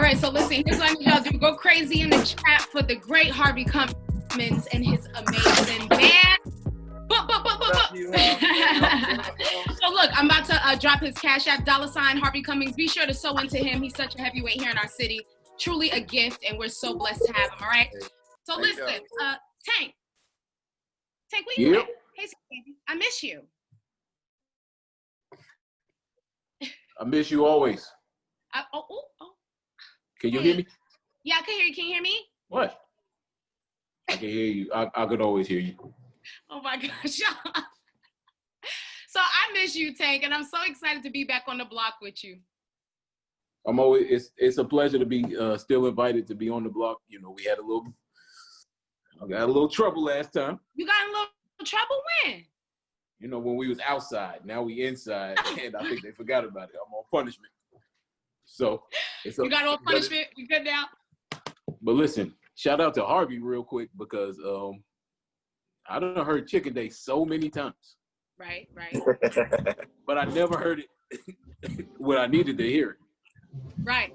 right, so listen, here's what I need y'all to do. Go crazy in the chat for the great Harvey Cummins and his amazing band. So look, I'm about to drop his Cash App, $ Harvey Cummings. Be sure to sew into him. He's such a heavyweight here in our city. Truly a gift, and we're so blessed to have him, all right? So listen, Tank, where you at? Hey, baby, I miss you. I miss you always. Oh. Can you hear me? Yeah, I can hear you. Can you hear me? What? I can hear you. I could always hear you. Oh my gosh. So I miss you, Tank, and I'm so excited to be back on the block with you. I'm always. It's a pleasure to be still invited to be on the block. You know, I got a little trouble last time. You got a little trouble when? You know, when we was outside. Now we inside, and I think they forgot about it. I'm on punishment. So you got on punishment. We good now. But listen, shout out to Harvey real quick because I done heard Chicken Day so many times. Right. But I never heard it when I needed to hear it. Right.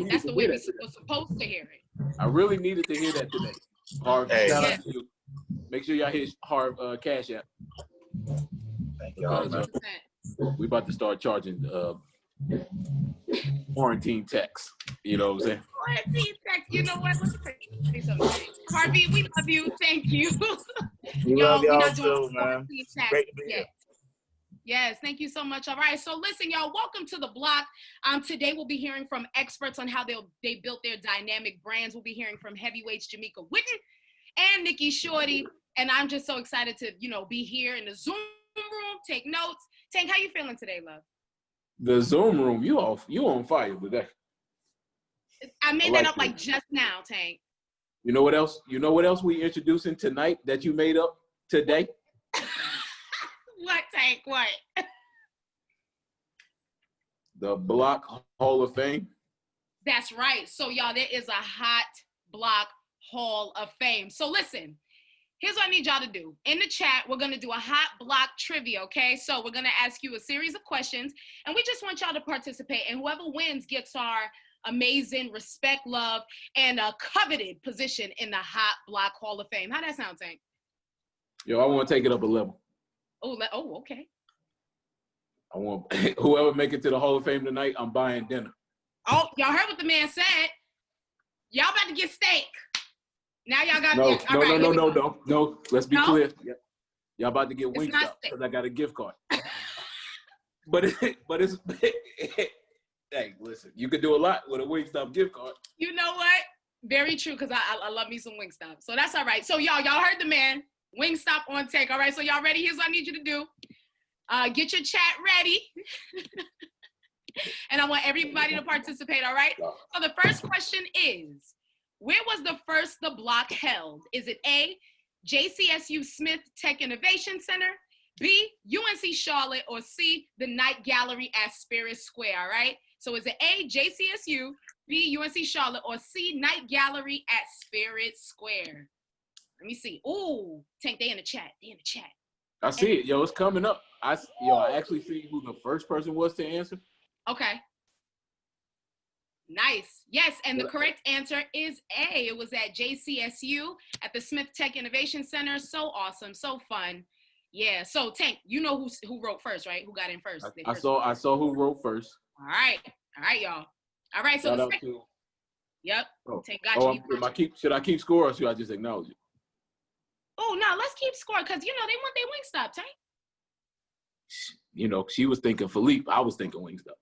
That's the way we're supposed to hear it. I really needed to hear that today. Harvey, shout out to you. Make sure y'all hit Harvey Cash App. Thank y'all. We about to start charging quarantine tax. You know what I'm saying? Quarantine tax. You know what? Let me say something. Harvey, we love you. Thank you. We love y'all too, man. Great to be here. Yes, thank you so much. All right, so listen, y'all, welcome to the block. Today we'll be hearing from experts on how they built their dynamic brands. We'll be hearing from heavyweights Jamaica Witten and Nikki Shorty, and I'm just so excited to, be here in the Zoom room, take notes. Tank, how you feeling today, love? The Zoom room, you on fire today. I made that up like just now, Tank. You know what else? You know what else we introducing tonight that you made up today? What, Tank? What? The Block Hall of Fame. That's right. So, y'all, there is a hot Block Hall of Fame. So, listen, here's what I need y'all to do. In the chat, we're going to do a hot block trivia, okay? So, we're going to ask you a series of questions, and we just want y'all to participate. And whoever wins gets our amazing respect, love, and a coveted position in the hot Block Hall of Fame. How that sound, Tank? Yo, I want to take it up a level. Oh, okay. I want whoever make it to the Hall of Fame tonight, I'm buying dinner. Oh, y'all heard what the man said. Y'all about to get steak. Now y'all got No. Let's be clear. Y'all about to get Wingstop because I got a gift card. but it's hey, listen, you could do a lot with a Wingstop gift card. You know what? Very true, because I love me some Wingstop. So that's all right. So y'all heard the man. Wingstop on take. All right, so y'all ready? Here's what I need you to do. Get your chat ready. And I want everybody to participate, all right? So the first question is, where was the block held? Is it A, JCSU Smith Tech Innovation Center, B, UNC Charlotte, or C, the Night Gallery at Spirit Square, all right? So is it A, JCSU, B, UNC Charlotte, or C, Night Gallery at Spirit Square? Let me see. Ooh, Tank, they in the chat. I see it. Yo, it's coming up. I actually see who the first person was to answer. Okay. Nice. Yes, and the correct answer is A. It was at JCSU at the Smith Tech Innovation Center. So awesome. So fun. Yeah. So, Tank, you know who wrote first, right? Who got in first? I saw who wrote first. All right, y'all. All right, so Shout out to... Yep. Tank got you. Should I keep score or should I just acknowledge it? Oh, no, let's keep score because, they want their Wingstop, Tank. She was thinking Philippe. I was thinking Wingstop.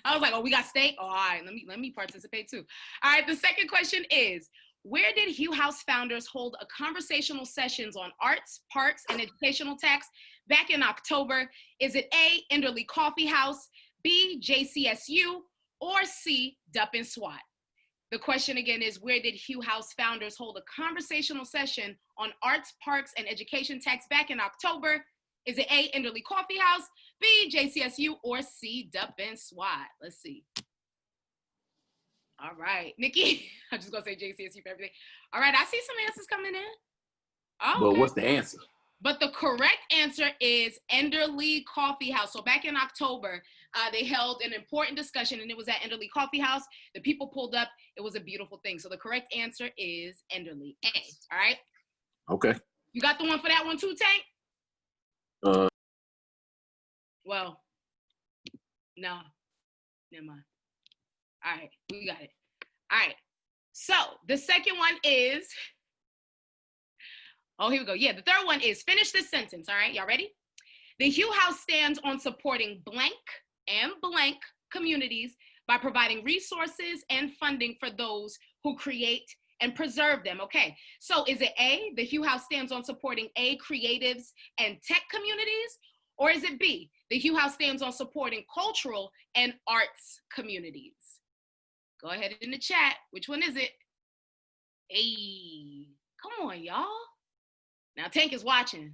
I was like, oh, we got steak? Oh, all right, let me participate too. All right, the second question is, where did Hugh House founders hold a conversational sessions on arts, parks, and educational tax back in October? Is it A, Enderley Coffee House, B, JCSU, or C, Duppin SWAT? The question again is, where did Hugh House founders hold a conversational session on arts, parks, and education tax back in October? Is it A, Enderley Coffee House, B, JCSU, or C, Duppin SWAT? Let's see. All right, Nikki, I'm just going to say JCSU for everything. All right, I see some answers coming in. Oh, but what's the answer? But the correct answer is Enderley Coffee House. So back in October, they held an important discussion, and it was at Enderley Coffee House. The people pulled up. It was a beautiful thing. So the correct answer is Enderley. A. All right? Okay. You got the one for that one too, Tank? Well, no. Never mind. All right. We got it. All right. So the second one is... Oh, here we go. Yeah, the third one is finish this sentence. All right, y'all ready? The Hugh House stands on supporting blank and blank communities by providing resources and funding for those who create and preserve them. Okay, so is it A, the Hugh House stands on supporting A, creatives and tech communities? Or is it B, the Hugh House stands on supporting cultural and arts communities? Go ahead in the chat. Which one is it? Hey, come on, y'all. Now, Tank is watching.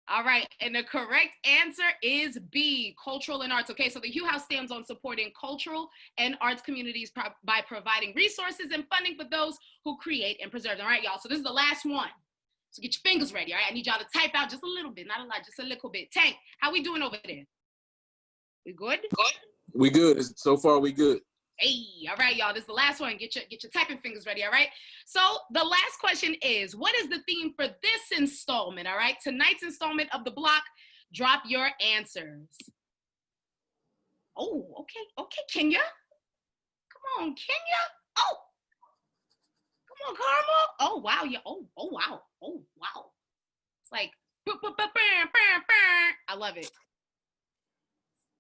All right, and the correct answer is B, cultural and arts. Okay, so the Hugh House stands on supporting cultural and arts communities by providing resources and funding for those who create and preserve them. All right, y'all, so this is the last one. So get your fingers ready, all right? I need y'all to type out just a little bit, not a lot, just a little bit. Tank, how we doing over there? We good? We good. So far, we good. Hey, all right, y'all. This is the last one. Get your typing fingers ready, all right? So the last question is, what is the theme for this installment, all right? Tonight's installment of The Block. Drop your answers. Oh, okay, Kenya. Come on, Kenya. Oh, come on, Karma. Oh, wow, yeah. Oh, wow. Oh, wow. It's like, I love it.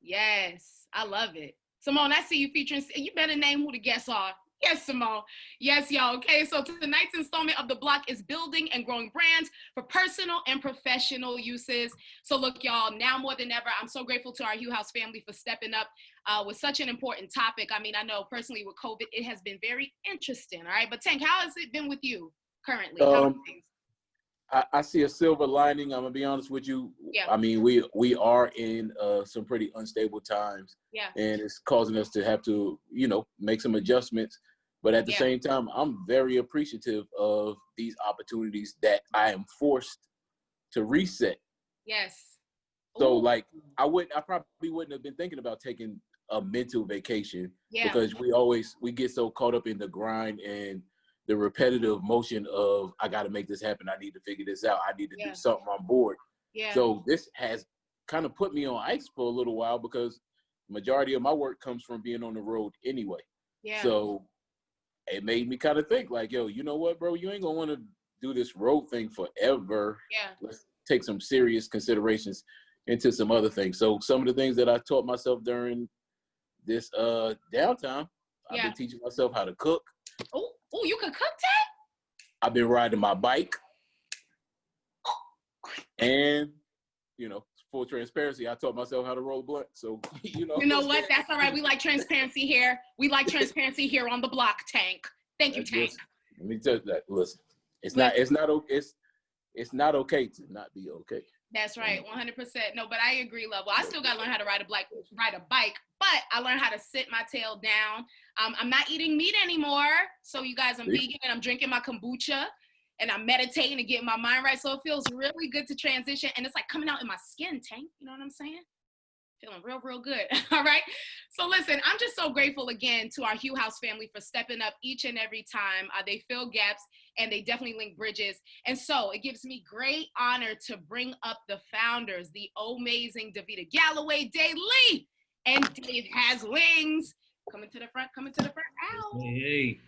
Yes, I love it. Simone, I see you featuring, you better name who the guests are. Yes, Simone. Yes, y'all. Okay, so tonight's installment of The Block is building and growing brands for personal and professional uses. So look, y'all, now more than ever, I'm so grateful to our Hugh House family for stepping up with such an important topic. I mean, I know personally with COVID, it has been very interesting, all right? But Tank, how has it been with you currently? I see a silver lining. I'm gonna be honest with you. Yeah. I mean, we are in some pretty unstable times. Yeah. And it's causing us to have to, make some adjustments. But at the same time, I'm very appreciative of these opportunities that I am forced to reset. Yes. So like I probably wouldn't have been thinking about taking a mental vacation because we get so caught up in the grind and the repetitive motion of I got to make this happen. I need to figure this out. I need to do something on board. Yeah. So this has kind of put me on ice for a little while because the majority of my work comes from being on the road anyway. Yeah. So it made me kind of think like, yo, you know what, bro? You ain't gonna want to do this road thing forever. Yeah. Let's take some serious considerations into some other things. So some of the things that I taught myself during this downtime, I've been teaching myself how to cook. Oh, you can cook, Ted? I've been riding my bike. And, full transparency, I taught myself how to roll a blunt. So, You know what? That's all right. We like transparency here. We like transparency here on The Block, Tank. Thank you, Tank. Let me tell you that. Listen, it's not okay to not be okay. That's right, 100%. No, but I agree, love. Well, I still got to learn how to ride a bike, but I learned how to sit my tail down. I'm not eating meat anymore. So you guys, I'm vegan and I'm drinking my kombucha and I'm meditating and getting my mind right. So it feels really good to transition. And it's like coming out in my skin, Tank. You know what I'm saying? Feeling real, real good. All right. So listen, I'm just so grateful again to our Hugh House family for stepping up each and every time. They fill gaps and they definitely link bridges. And so it gives me great honor to bring up the founders, the amazing Davita Galloway, Day Lee, and Dave Has Wings. Coming to the front. Ow. Hey.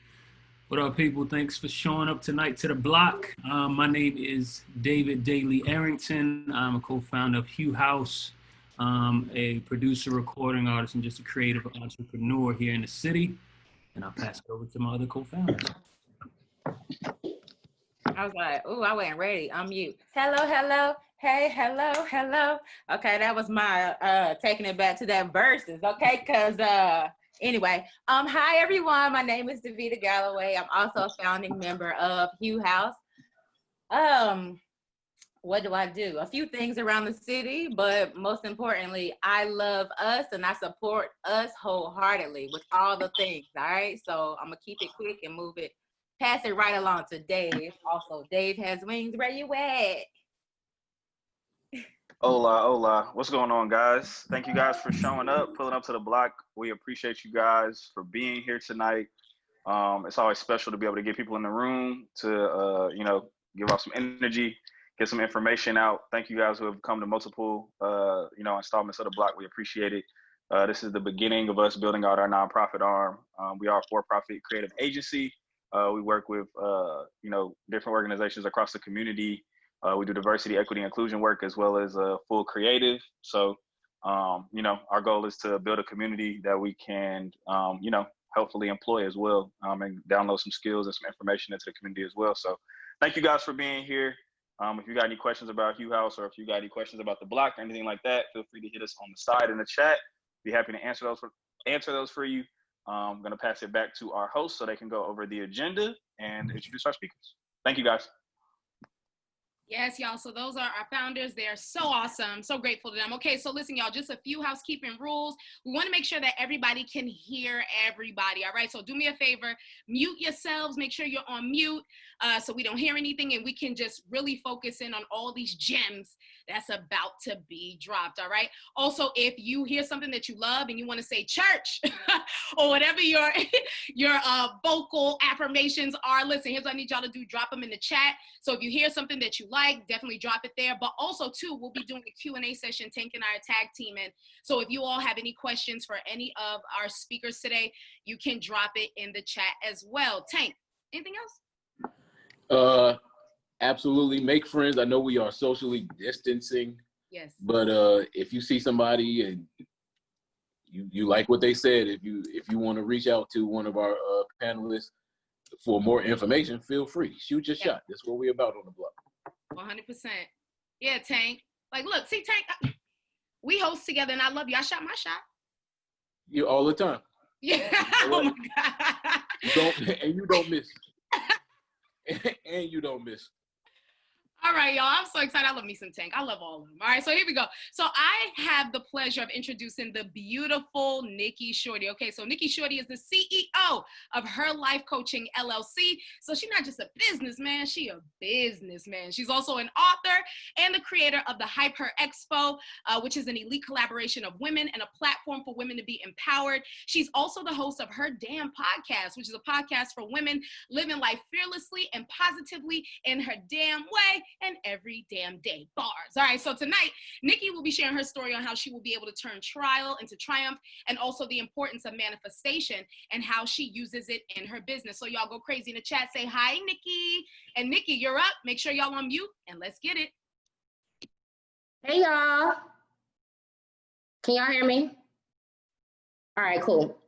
What up, people? Thanks for showing up tonight to The Block. My name is David Daly Arrington. I'm a co-founder of Hugh House. A producer, recording artist, and just a creative entrepreneur here in the city. And I'll pass it over to my other co-founders. I was like, ooh, I wasn't ready. Unmute. Hello. Hey, hello. Okay, that was my taking it back to that verses. Okay, because anyway, hi everyone. My name is Davita Galloway. I'm also a founding member of Hugh House. What do I do? A few things around the city, but most importantly, I love us and I support us wholeheartedly with all the things, all right? So I'm gonna keep it quick and pass it right along to Dave. Also, Dave Has Wings, where you at? Hola, hola. What's going on, guys? Thank you guys for showing up, pulling up to the block. We appreciate you guys for being here tonight. It's always special to be able to get people in the room to, give off some energy, get some information out. Thank you guys who have come to multiple, installments of the block. We appreciate it. This is the beginning of us building out our nonprofit arm. We are a for-profit creative agency. We work with, different organizations across the community. We do diversity, equity, inclusion work as well as full creative. So, our goal is to build a community that we can, hopefully employ as well, and download some skills and some information into the community as well. So thank you guys for being here. If you got any questions about Hugh House, or if you got any questions about the block or anything like that, feel free to hit us on the side in the chat. Be happy to answer those for you. I'm going to pass it back to our host so they can go over the agenda and introduce our speakers. Thank you, guys. Yes, y'all. So those are our founders. They are so awesome. So grateful to them. Okay, so listen, y'all, just a few housekeeping rules. We want to make sure that everybody can hear everybody. All right, so do me a favor, mute yourselves. Make sure you're on mute so we don't hear anything, and we can just really focus in on all these gems that's about to be dropped. All right. Also, if you hear something that you love and you want to say church or whatever your vocal affirmations are, listen, here's what I need y'all to do. Drop them in the chat. So if you hear something that you like, definitely drop it there. But also, too, we'll be doing a Q&A session, Tank and I are tag teaming. So if you all have any questions for any of our speakers today, you can drop it in the chat as well. Tank, anything else? Absolutely. Make friends. I know we are socially distancing. Yes. But if you see somebody and you like what they said, if you want to reach out to one of our panelists for more information, feel free. Shoot your shot. That's what we're about on the block. 100%. Yeah, Tank. Like, look, see, Tank, we host together, and I love you. I shot my shot. You all the time. Yeah. Oh my God. You don't miss. And you don't miss. All right, y'all. I'm so excited. I love me some Tank. I love all of them. All right, so here we go. So I have the pleasure of introducing the beautiful Nikki Shorty. Okay, so Nikki Shorty is the CEO of Her Life Coaching LLC. So she's not just a businessman, she a businessman. She's also an author and the creator of the Hype Her Expo, which is an elite collaboration of women and a platform for women to be empowered. She's also the host of Her Damn Podcast, which is a podcast for women living life fearlessly and positively in her damn way. And every damn day. Bars. All right, so tonight, Nikki will be sharing her story on how she will be able to turn trial into triumph, and also the importance of manifestation and how she uses it in her business. So y'all go crazy in the chat. Say hi, Nikki. And Nikki, you're up. Make sure y'all on mute, and let's get it. Hey, y'all. Can y'all hear me? All right, cool.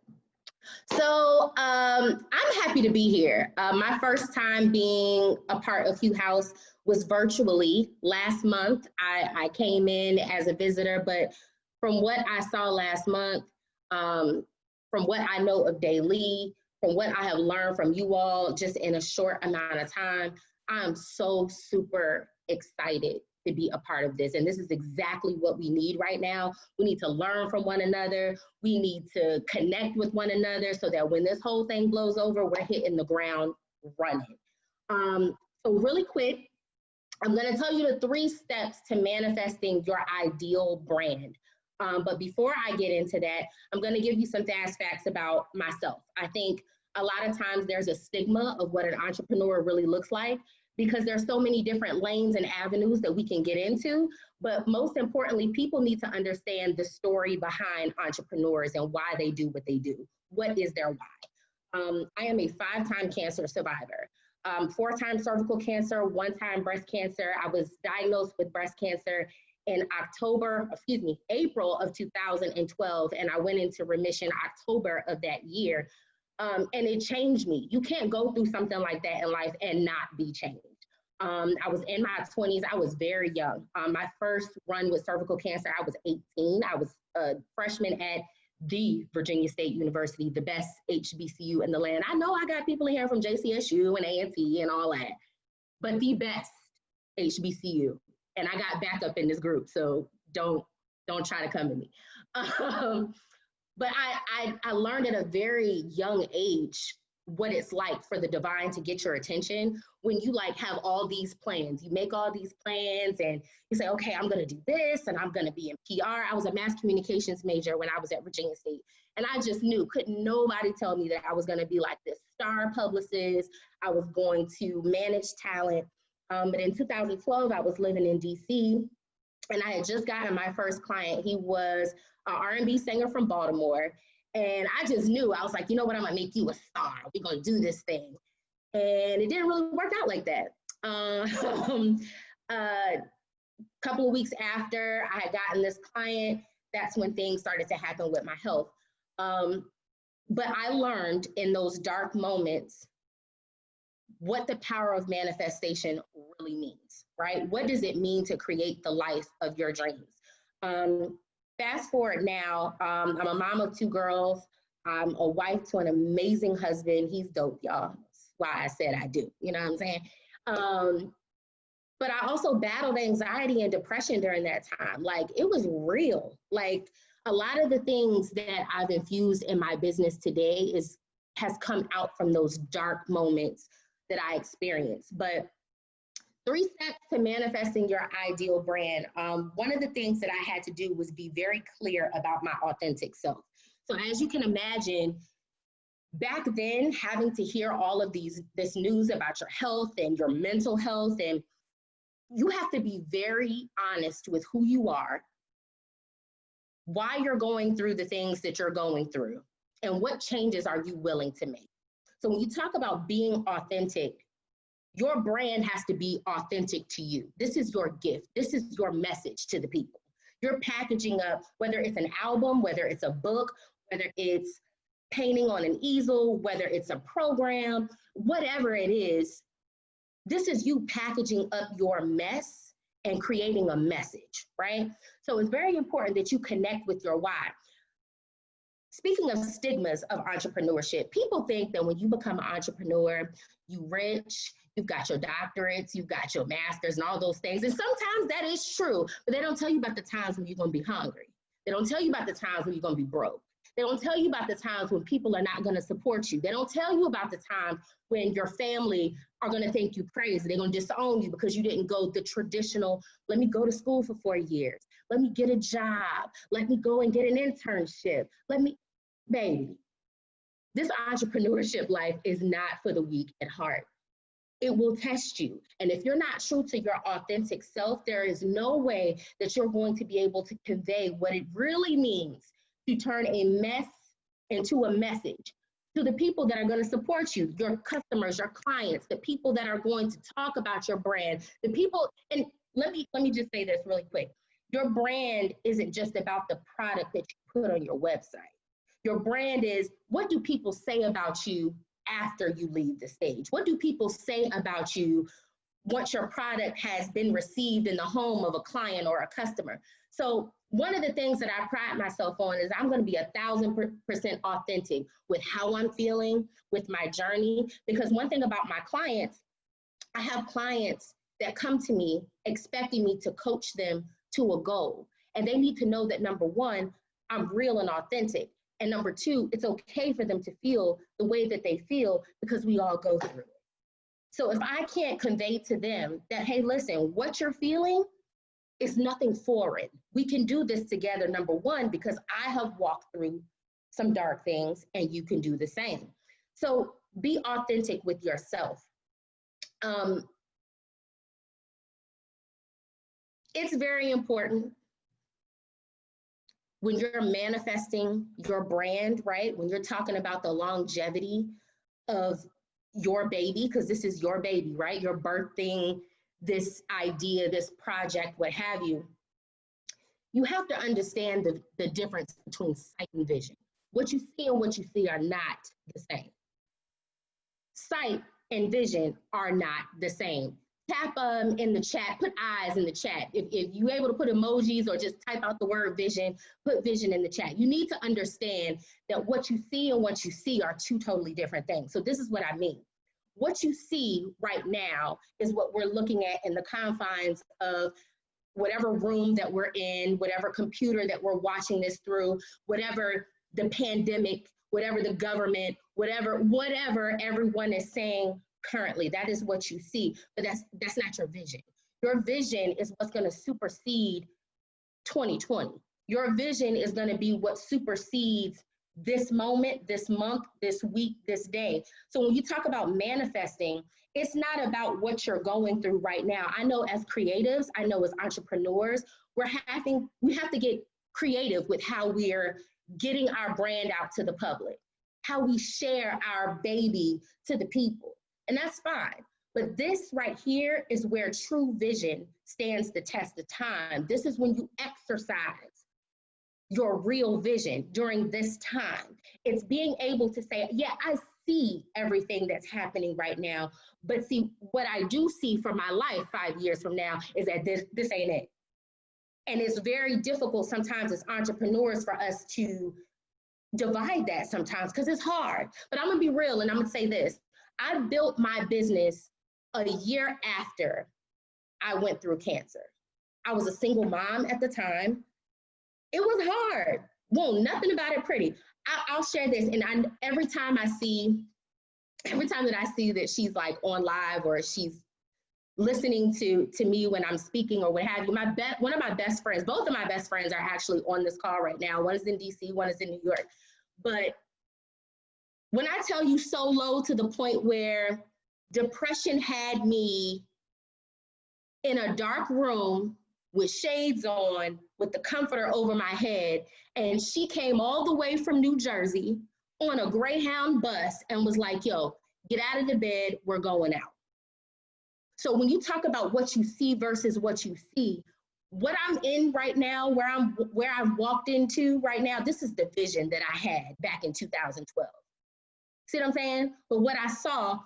So I'm happy to be here. My first time being a part of Hugh House was virtually. Last month, I came in as a visitor, but from what I saw last month, from what I know of Daily, from what I have learned from you all just in a short amount of time, I'm so super excited to be a part of this. And this is exactly what we need right now. We need to learn from one another. We need to connect with one another so that when this whole thing blows over, we're hitting the ground running. So really quick, I'm gonna tell you the 3 steps to manifesting your ideal brand. But before I get into that, I'm gonna give you some fast facts about myself. I think a lot of times there's a stigma of what an entrepreneur really looks like, because there's so many different lanes and avenues that we can get into. But most importantly, people need to understand the story behind entrepreneurs and why they do what they do. What is their why? I am a 5-time cancer survivor, 4-time cervical cancer, 1-time breast cancer. I was diagnosed with breast cancer in April of 2012, and I went into remission October of that year. And it changed me. You can't go through something like that in life and not be changed. I was in my 20s. I was very young. My first run with cervical cancer, I was 18. I was a freshman at the Virginia State University, the best HBCU in the land. I know I got people in here from JCSU and A&T and all that, but the best HBCU. And I got back up in this group, so don't try to come to me. But I learned at a very young age what it's like for the divine to get your attention when you like have all these plans. You make all these plans and you say, okay, I'm going to do this and I'm going to be in PR. I was a mass communications major when I was at Virginia State. And I just knew, couldn't nobody tell me that I was going to be like this star publicist. I was going to manage talent. But in 2012, I was living in DC and I had just gotten my first client. He was an R&B singer from Baltimore. And I just knew, I was like, you know what, I'm gonna make you a star. We're gonna do this thing. And it didn't really work out like that. A couple of weeks after I had gotten this client, that's when things started to happen with my health. But I learned in those dark moments what the power of manifestation really means, right? What does it mean to create the life of your dreams? Fast forward now, I'm a mom of 2 girls. I'm a wife to an amazing husband. He's dope, y'all. That's why I said I do, you know what I'm saying? But I also battled anxiety and depression during that time. Like, it was real. Like, a lot of the things that I've infused in my business today has come out from those dark moments that I experienced. But 3 steps to manifesting your ideal brand. One of the things that I had to do was be very clear about my authentic self. So as you can imagine, back then, having to hear all of this news about your health and your mental health, and you have to be very honest with who you are, why you're going through the things that you're going through, and what changes are you willing to make. So when you talk about being authentic, your brand has to be authentic to you. This is your gift. This is your message to the people. You're packaging up, whether it's an album, whether it's a book, whether it's painting on an easel, whether it's a program, whatever it is, this is you packaging up your mess and creating a message, right? So it's very important that you connect with your why. Speaking of stigmas of entrepreneurship, people think that when you become an entrepreneur, you rich, you've got your doctorates, you've got your masters and all those things. And sometimes that is true, but they don't tell you about the times when you're gonna be hungry. They don't tell you about the times when you're gonna be broke. They don't tell you about the times when people are not gonna support you. They don't tell you about the times when your family are gonna think you crazy. They're gonna disown you because you didn't go the traditional, let me go to school for 4 years. Let me get a job. Let me go and get an internship. Baby, this entrepreneurship life is not for the weak at heart. It will test you. And if you're not true to your authentic self, there is no way that you're going to be able to convey what it really means to turn a mess into a message to the people that are going to support you, your customers, your clients, the people that are going to talk about your brand, the people. And let me just say this really quick. Your brand isn't just about the product that you put on your website. Your brand is, what do people say about you after you leave the stage? What do people say about you once your product has been received in the home of a client or a customer? So one of the things that I pride myself on is I'm going to be 1,000% authentic with how I'm feeling, with my journey. Because one thing about my clients, I have clients that come to me expecting me to coach them to a goal. And they need to know that, number one, I'm real and authentic. And number two, it's okay for them to feel the way that they feel because we all go through it. So if I can't convey to them that, hey, listen, what you're feeling is nothing foreign. We can do this together, number one, because I have walked through some dark things and you can do the same. So be authentic with yourself. It's very important when you're manifesting your brand, right? When you're talking about the longevity of your baby, because this is your baby, right? You're birthing this idea, this project, what have you. You have to understand the difference between sight and vision. What you see and what you see are not the same. Sight and vision are not the same. Tap in the chat, put eyes in the chat. If you're able to put emojis or just type out the word vision, put vision in the chat. You need to understand that what you see and what you see are 2 totally different things. So this is what I mean. What you see right now is what we're looking at in the confines of whatever room that we're in, whatever computer that we're watching this through, whatever the pandemic whatever the government, whatever everyone is saying currently. That is what you see, but that's not your vision. Your vision is what's going to supersede 2020. Your vision is going to be what supersedes this moment, this month, this week, this day. So when you talk about manifesting, it's not about what you're going through right now. I know as creatives, I know as entrepreneurs, we have to get creative with how we're getting our brand out to the public, how we share our baby to the people. And that's fine. But this right here is where true vision stands the test of time. This is when you exercise your real vision during this time. It's being able to say, yeah, I see everything that's happening right now, but see, what I do see for my life 5 years from now is that this ain't it. And it's very difficult sometimes as entrepreneurs for us to divide that sometimes because it's hard. But I'm gonna be real and I'm gonna say this. I built my business a year after I went through cancer. I was a single mom at the time. It was hard. Whoa, nothing about it pretty. I'll share this, and every time that I see that she's like on live or she's listening to me when I'm speaking or what have you, one of my best friends, both of my best friends are actually on this call right now. One is in DC, one is in New York. But when I tell you so low to the point where depression had me in a dark room with shades on, with the comforter over my head, and she came all the way from New Jersey on a Greyhound bus and was like, yo, get out of the bed, we're going out. So when you talk about what you see versus what you see, what I'm in right now, where I've walked into right now, this is the vision that I had back in 2012. See what I'm saying? But what I saw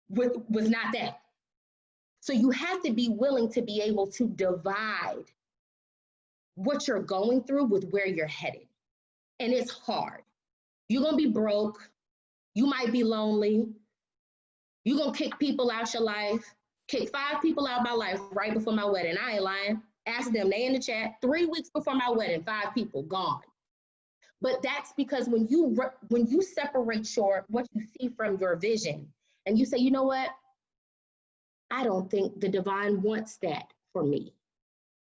was not that. So you have to be willing to be able to divide what you're going through with where you're headed. And it's hard. You're gonna be broke. You might be lonely. You're gonna kick people out your life. Kick 5 people out my life right before my wedding. I ain't lying. Ask them, they in the chat. 3 weeks before my wedding, 5 people gone. But that's because when you separate what you see from your vision, and you say, you know what? I don't think the divine wants that for me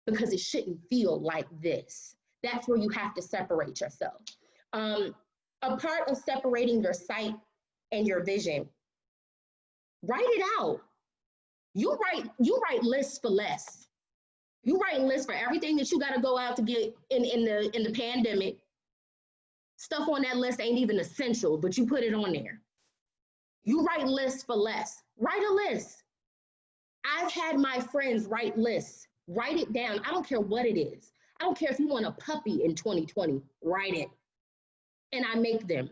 because it shouldn't feel like this. That's where you have to separate yourself. A part of separating your sight and your vision, write it out. You write lists for less. You write lists for everything that you got to go out to get in the pandemic. Stuff on that list ain't even essential, but you put it on there. You write lists for less. Write a list. I've had my friends write lists. Write it down. I don't care what it is. I don't care if you want a puppy in 2020, write it. And I make them.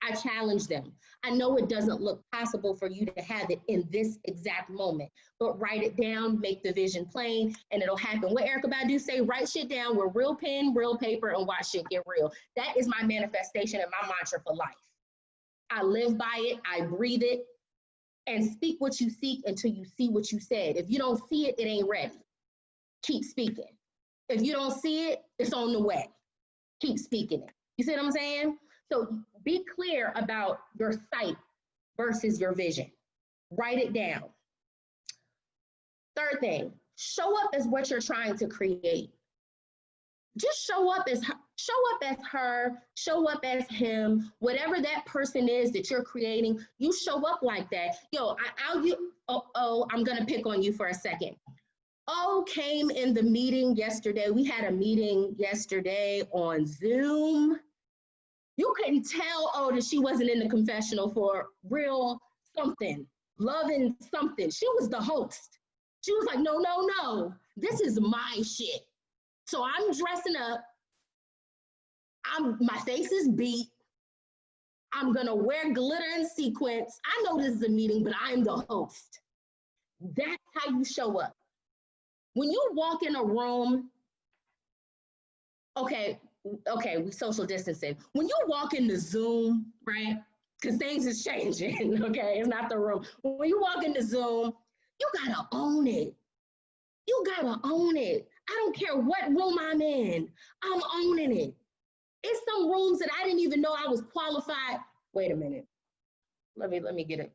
I challenge them. I know it doesn't look possible for you to have it in this exact moment, but write it down, make the vision plain, and it'll happen. What Erykah Badu say, write shit down with real pen, real paper, and watch shit get real. That is my manifestation and my mantra for life. I live by it, I breathe it, and speak what you seek until you see what you said. If you don't see it, it ain't ready. Keep speaking. If you don't see it, it's on the way. Keep speaking it. You see what I'm saying? So be clear about your sight versus your vision. Write it down. Third thing, show up as what you're trying to create. Just show up as her, show up as him, whatever that person is that you're creating, you show up like that. Yo, I'm gonna pick on you for a second. Came in the meeting yesterday. We had a meeting yesterday on Zoom. You couldn't tell, that she wasn't in the confessional for real something, loving something. She was the host. She was like, no, this is my shit. So I'm dressing up. My face is beat. I'm gonna wear glitter and sequins. I know this is a meeting, but I'm the host. That's how you show up. When you walk in a room, okay, we social distancing. When you walk into Zoom, right? Because things is changing, okay? It's not the room. When you walk into Zoom, you gotta own it. You gotta own it. I don't care what room I'm in, I'm owning it. It's some rooms that I didn't even know I was qualified. Wait a minute. Let me get it.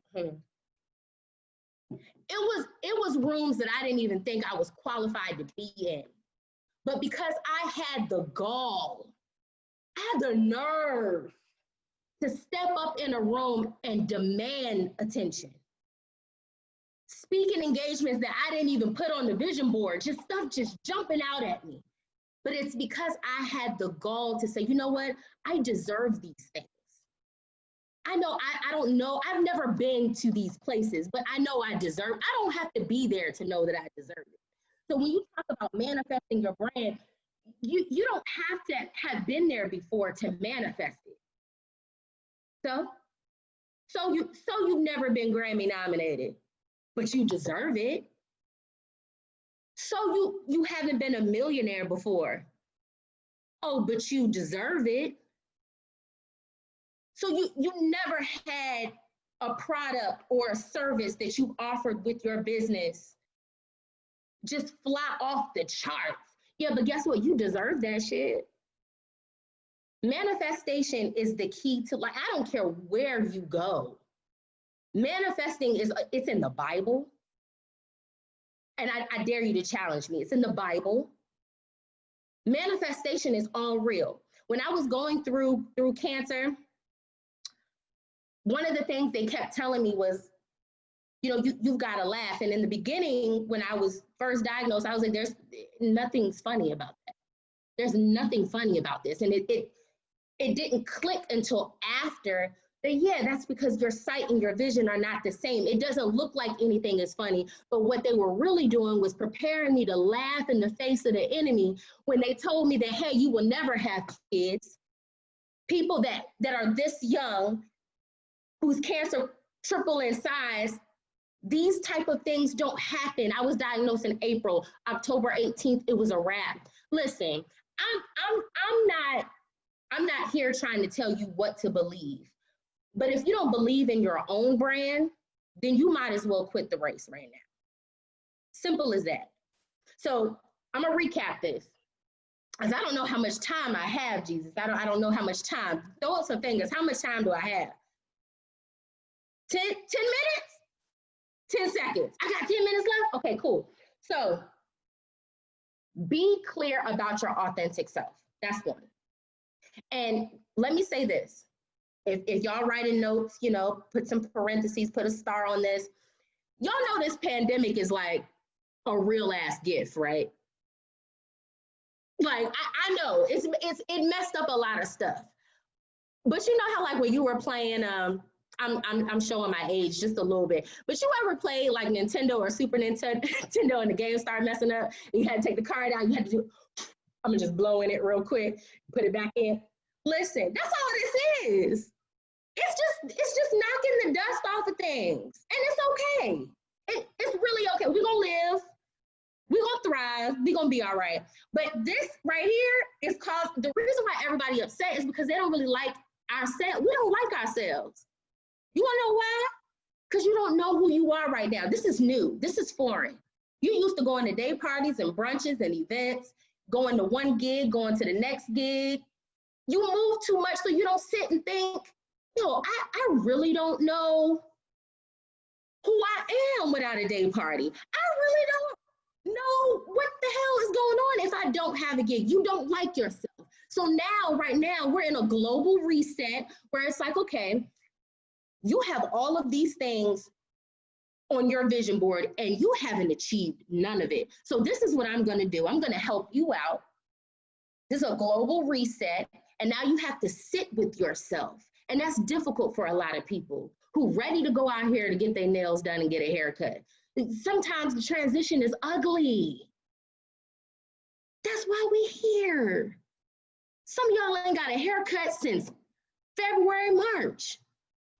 It was rooms that I didn't even think I was qualified to be in. But because I had the gall, I had the nerve to step up in a room and demand attention. Speaking engagements that I didn't even put on the vision board, just stuff just jumping out at me. But it's because I had the gall to say, you know what? I deserve these things. I know, I don't know, I've never been to these places, but I know I deserve, I don't have to be there to know that I deserve it. So when you talk about manifesting your brand, you don't have to have been there before to manifest it. So you've never been Grammy nominated, but you deserve it. So you haven't been a millionaire before. Oh, but you deserve it. So you never had a product or a service that you offered with your business just fly off the charts. Yeah, but guess what? You deserve that shit. Manifestation is the key to, like, I don't care where you go. Manifesting it's in the Bible. And I dare you to challenge me. It's in the Bible. Manifestation is all real. When I was going through cancer, one of the things they kept telling me was, you know, you've got to laugh. And in the beginning, when I was first diagnosed, I was like, there's nothing's funny about that. There's nothing funny about this. And it didn't click until after that, yeah, that's because your sight and your vision are not the same. It doesn't look like anything is funny, but what they were really doing was preparing me to laugh in the face of the enemy when they told me that, hey, you will never have kids. People that are this young, whose cancer triple in size, these type of things don't happen. I was diagnosed in April. October 18th, it was a wrap. Listen, I'm not here trying to tell you what to believe. But if you don't believe in your own brand, then you might as well quit the race right now. Simple as that. So I'm gonna recap this, because I don't know how much time I have, Jesus. I don't know how much time. Throw up some fingers. How much time do I have? 10 minutes? 10 seconds. I got 10 minutes left? Okay, cool. So be clear about your authentic self. That's one. And let me say this. If y'all writing notes, you know, put some parentheses, put a star on this. Y'all know this pandemic is like a real ass gift, right? Like, I know it messed up a lot of stuff. But you know how, like, when you were playing, I'm showing my age just a little bit, but you ever played like Nintendo or Super Nintendo and the game started messing up and you had to take the card out, you had to do, I'm gonna just blow in it real quick, put it back in. Listen, that's all this is. It's just knocking the dust off of things, and it's okay. It's really okay. We're gonna live, we're gonna thrive, we're gonna be all right. But this right here is called, the reason why everybody upset is because they don't really like ourselves. We don't like ourselves. You wanna know why? Because you don't know who you are right now. This is new, this is foreign. You used to going to day parties and brunches and events, going to one gig, going to the next gig. You move too much so you don't sit and think, yo, I really don't know who I am without a day party. I really don't know what the hell is going on if I don't have a gig. You don't like yourself. So now, right now, we're in a global reset where it's like, okay, you have all of these things on your vision board and you haven't achieved none of it. So this is what I'm gonna do. I'm gonna help you out. This is a global reset. And now you have to sit with yourself. And that's difficult for a lot of people who ready to go out here to get their nails done and get a haircut. Sometimes the transition is ugly. That's why we here. Some of y'all ain't got a haircut since February, March.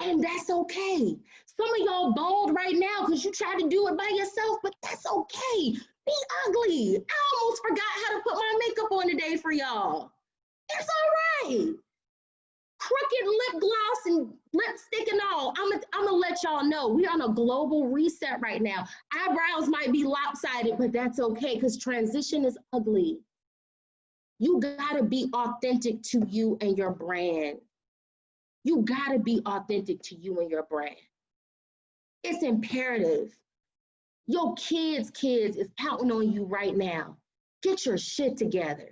And that's okay. Some of y'all bald right now because you tried to do it by yourself, but that's okay. Be ugly. I almost forgot how to put my makeup on today for y'all. It's all right. Crooked lip gloss and lipstick and all. I'm gonna let y'all know we're on a global reset right now. Eyebrows might be lopsided, but that's okay because transition is ugly. You gotta be authentic to you and your brand. You gotta be authentic to you and your brand. It's imperative. Your kids is counting on you right now. Get your shit together.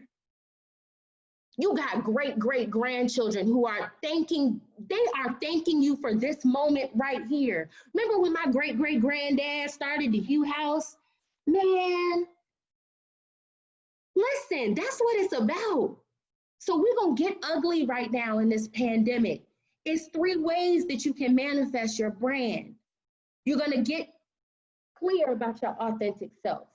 You got great grandchildren who are thanking you for this moment right here. Remember when my great granddad started the Hugh House? Man, listen, that's what it's about. So we're gonna get ugly right now in this pandemic. It's 3 ways that you can manifest your brand. You're gonna get clear about your authentic self.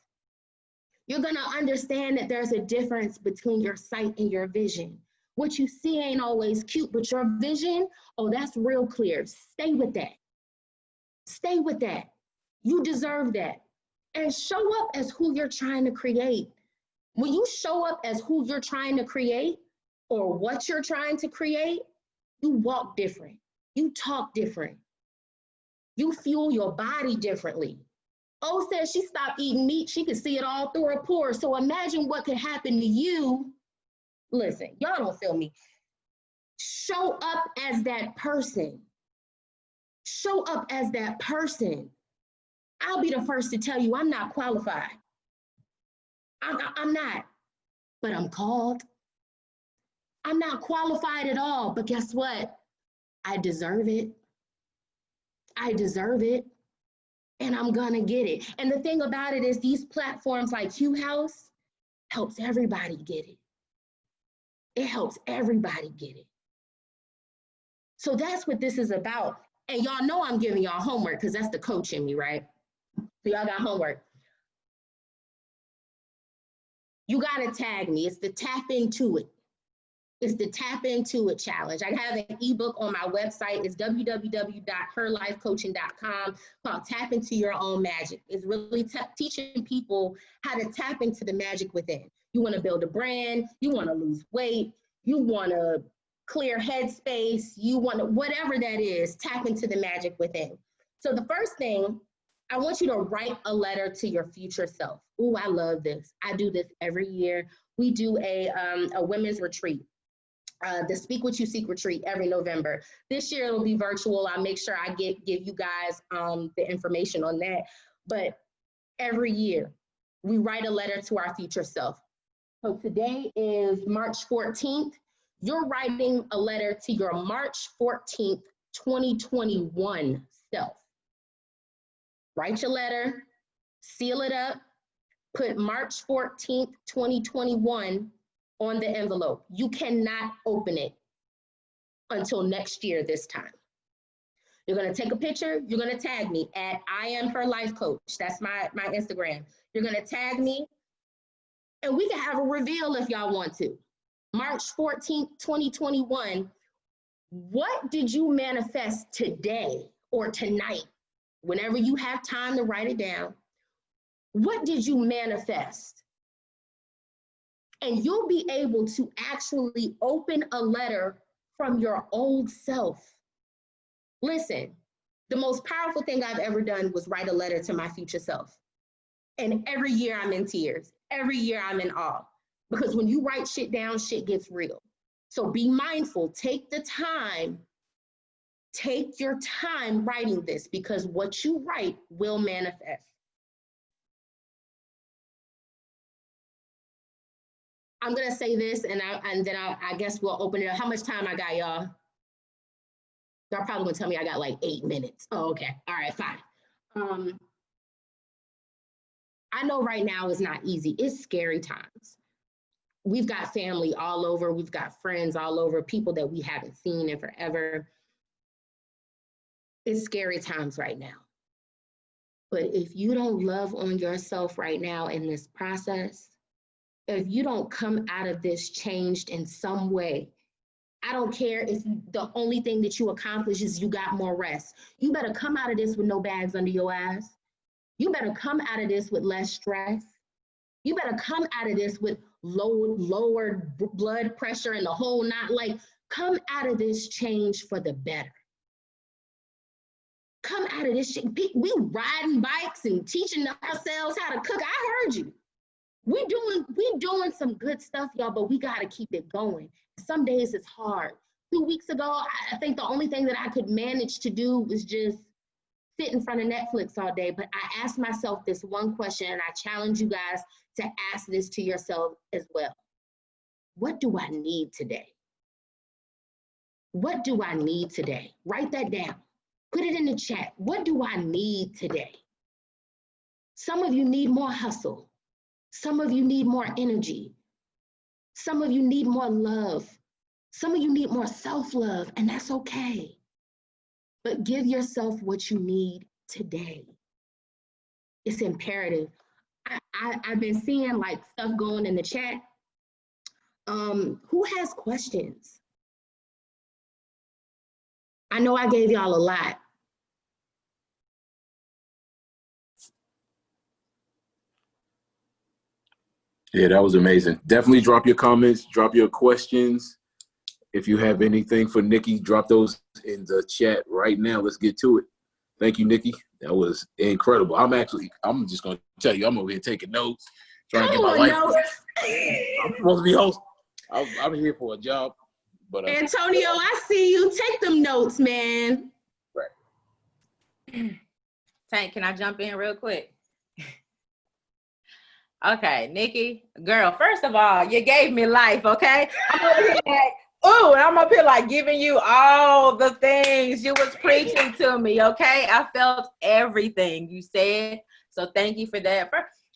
You're gonna understand that there's a difference between your sight and your vision. What you see ain't always cute, but your vision, oh, that's real clear. Stay with that. Stay with that. You deserve that. And show up as who you're trying to create. When you show up as who you're trying to create or what you're trying to create, you walk different. You talk different. You fuel your body differently. Oh says she stopped eating meat. She could see it all through her pores. So imagine what could happen to you. Listen, y'all don't feel me. Show up as that person. Show up as that person. I'll be the first to tell you I'm not qualified. I'm not, but I'm called. I'm not qualified at all, but guess what? I deserve it. I deserve it. And I'm gonna get it. And the thing about it is these platforms like Hugh House helps everybody get it. It helps everybody get it. So that's what this is about. And y'all know I'm giving y'all homework because that's the coach in me, right? So y'all got homework. You gotta tag me. It's the tap into it. It's the tap into it challenge. I have an ebook on my website. It's www.herlifecoaching.com called Tap Into Your Own Magic. It's really teaching people how to tap into the magic within. You want to build a brand, you want to lose weight, you want to clear headspace, you want to, whatever that is, tap into the magic within. So the first thing, I want you to write a letter to your future self. Ooh, I love this. I do this every year. We do a women's retreat. The Speak What You Seek retreat every November. This year it'll be virtual. I'll make sure I give you guys the information on that. But every year we write a letter to our future self. So today is March 14th. You're writing a letter to your March 14th, 2021 self. Write your letter, seal it up, put March 14th, 2021 on the envelope. You cannot open it until next year this time. You're gonna take a picture, you're gonna tag me at I Am Her Life Coach. That's my Instagram. You're gonna tag me and we can have a reveal if y'all want to. March 14th, 2021, what did you manifest today or tonight? Whenever you have time to write it down, what did you manifest? And you'll be able to actually open a letter from your old self. Listen, the most powerful thing I've ever done was write a letter to my future self. And every year I'm in tears. Every year I'm in awe. Because when you write shit down, shit gets real. So be mindful, take the time, take your time writing this because what you write will manifest. I'm gonna say this and then I guess we'll open it up. How much time I got, y'all? Y'all probably gonna tell me I got like 8 minutes. Oh, okay, all right, fine. I know right now is not easy. It's scary times. We've got family all over. We've got friends all over, people that we haven't seen in forever. It's scary times right now. But if you don't love on yourself right now in this process, if you don't come out of this changed in some way, I don't care if the only thing that you accomplish is you got more rest. You better come out of this with no bags under your eyes. You better come out of this with less stress. You better come out of this with lowered blood pressure and the whole not like, come out of this change for the better. Come out of this shit. We riding bikes and teaching ourselves how to cook. I heard you. We doing some good stuff, y'all, but we gotta keep it going. Some days it's hard. 2 weeks ago, I think the only thing that I could manage to do was just sit in front of Netflix all day. But I asked myself this one question, and I challenge you guys to ask this to yourself as well. What do I need today? What do I need today? Write that down. Put it in the chat. What do I need today? Some of you need more hustle. Some of you need more energy. Some of you need more love. Some of you need more self-love, and that's okay. But give yourself what you need today. It's imperative. I've been seeing like stuff going in the chat. Who has questions? I know I gave y'all a lot. Yeah, that was amazing. Definitely drop your comments, drop your questions. If you have anything for Nikki, drop those in the chat right now. Let's get to it. Thank you, Nikki. That was incredible. I'm just going to tell you, I'm over here taking notes, trying to get my life. I'm supposed to be host. I'm here for a job. But Antonio, I see you. Take them notes, man. Right. Tank, can I jump in real quick? Okay, Nikki, girl, first of all, you gave me life, okay? I'm over here like, ooh, and I'm up here like giving you all the things you was preaching to me, okay? I felt everything you said, so thank you for that.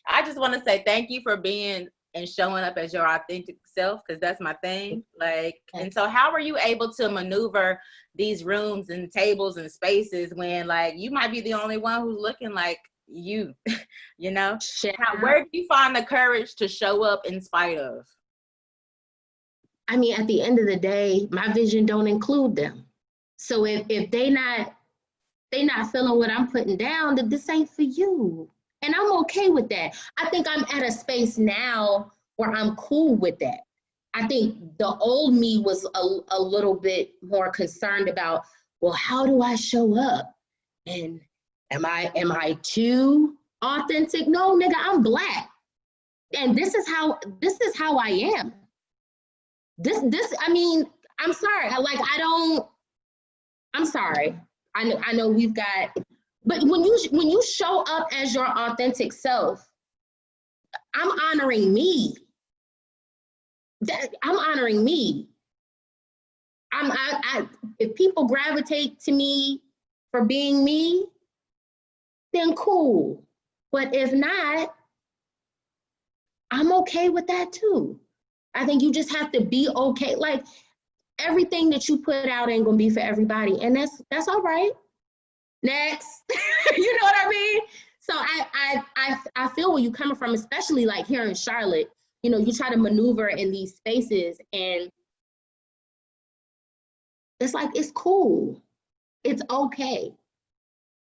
I just want to say thank you for being and showing up as your authentic self, because that's my thing. Like, and so how were you able to maneuver these rooms and tables and spaces when like you might be the only one who's looking like you, you know? Where do you find the courage to show up in spite of? I mean, at the end of the day, my vision don't include them. So if they not feeling what I'm putting down, that this ain't for you. And I'm okay with that. I think I'm at a space now where I'm cool with that. I think the old me was a little bit more concerned about, well, how do I show up? And am I too authentic? No, nigga, I'm Black. And this is how I am. I mean, I'm sorry. I'm sorry. I know we've got, but when you show up as your authentic self, I'm honoring me. I'm honoring me. If people gravitate to me for being me, then cool. But if not, I'm okay with that too. I think you just have to be okay. Like, everything that you put out ain't gonna be for everybody, and that's all right. Next, you know what I mean? So I feel where you're coming from, especially like here in Charlotte. You know, you try to maneuver in these spaces, and it's like, it's cool, it's okay.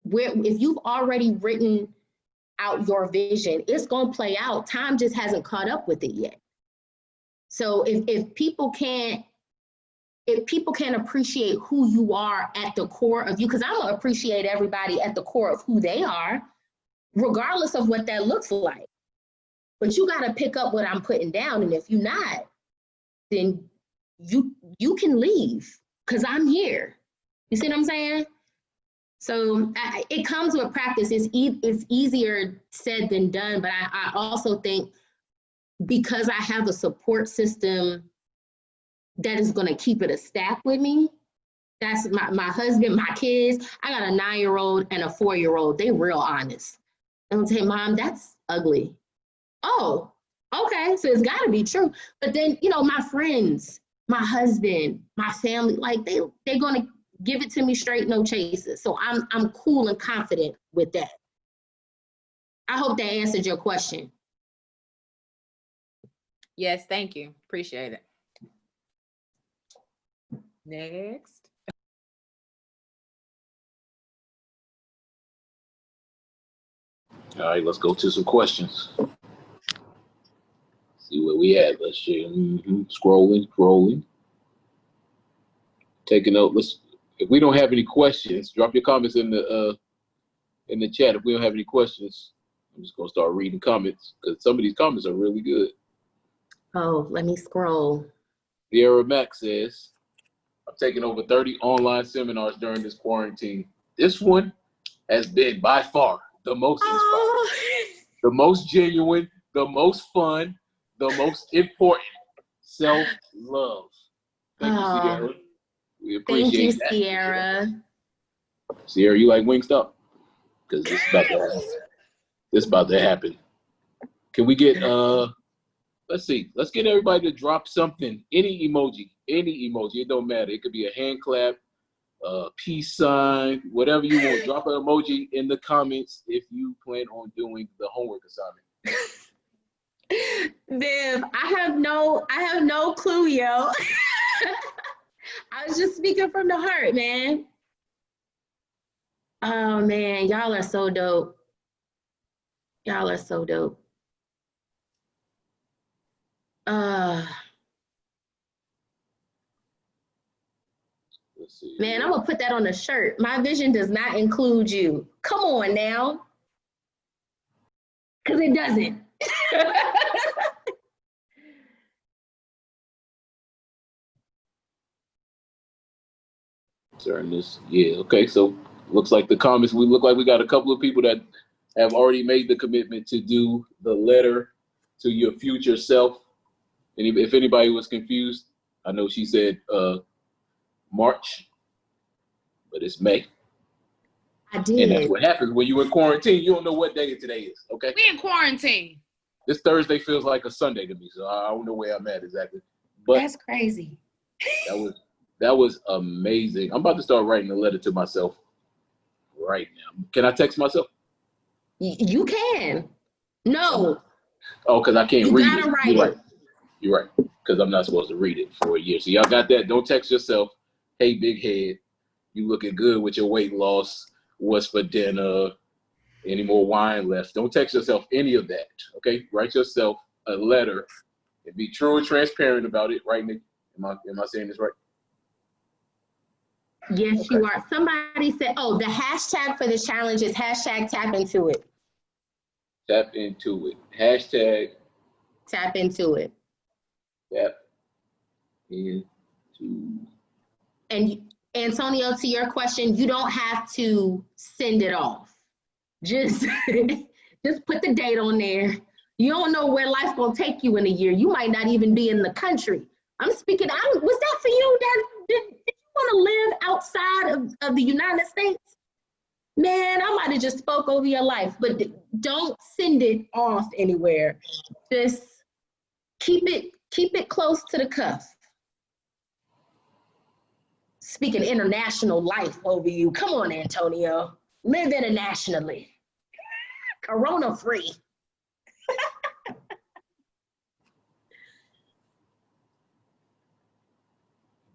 If you've already written out your vision, it's gonna play out. Time just hasn't caught up with it yet. So if people can't appreciate who you are at the core of you, because I'm gonna appreciate everybody at the core of who they are, regardless of what that looks like. But you gotta pick up what I'm putting down, and if you're not, then you can leave, because I'm here. You see what I'm saying? So it comes with practice. It's easier said than done, but I also think because I have a support system that is going to keep it a stack with me. That's my husband, my kids. I got a 9-year-old and a 4-year-old. They real honest. They'll say, Mom, that's ugly. Oh, okay. So it's got to be true. But then, you know, my friends, my husband, my family, like they're going to give it to me straight, no chases. So I'm cool and confident with that. I hope that answered your question. Yes, thank you. Appreciate it. Next. All right, let's go to some questions. See where we at. Let's see. Scrolling. Take a note. If we don't have any questions, drop your comments in the chat. If we don't have any questions, I'm just gonna start reading comments because some of these comments are really good. Oh, let me scroll. Sierra Mack says, "I'm taking over 30 online seminars during this quarantine. This one has been by far the most inspiring, the most genuine, the most fun, the most important. Self-love." Thank you, Sierra. We appreciate that. Thank you, Sierra. Sierra, you like Wingstop? Because this is about to happen. This is about to happen. Can we get let's see. Let's get everybody to drop something. Any emoji. It don't matter. It could be a hand clap, peace sign, whatever you want. Drop an emoji in the comments if you plan on doing the homework assignment. Viv, I have no clue, yo. I was just speaking from the heart, man. Oh man, y'all are so dope. Y'all are so dope. Let's see. Man, I'm gonna put that on a shirt. My vision does not include you. Come on now. Cause it doesn't. Turn this. Yeah, okay. So looks like the comments, we look like we got a couple of people that have already made the commitment to do the letter to your future self. And if anybody was confused, I know she said March, but it's May. I did. And that's what happens when you're in quarantine. You don't know what day today is, okay? We in quarantine. This Thursday feels like a Sunday to me, so I don't know where I'm at exactly. But that's crazy. That was amazing. I'm about to start writing a letter to myself right now. Can I text myself? You can. No. Oh, because I can't read it. You gotta write it. You're right. Because I'm not supposed to read it for a year. So y'all got that. Don't text yourself, "Hey, big head, you looking good with your weight loss. What's for dinner? Any more wine left?" Don't text yourself any of that. Okay? Write yourself a letter and be true and transparent about it. Right, Nick? Am I saying this right? Yes, okay. You are. Somebody said, oh, the hashtag for the challenge is hashtag tap into it. Tap into it. Hashtag tap into it. Tap into. And Antonio, to your question, you don't have to send it off. Just put the date on there. You don't know where life's gonna take you in a year. You might not even be in the country. Was that for you? Did you want to live outside of the United States? Man, I might have just spoke over your life, but don't send it off anywhere. Just keep it close to the cuff. Speaking international life over you. Come on, Antonio. Live internationally. Corona free.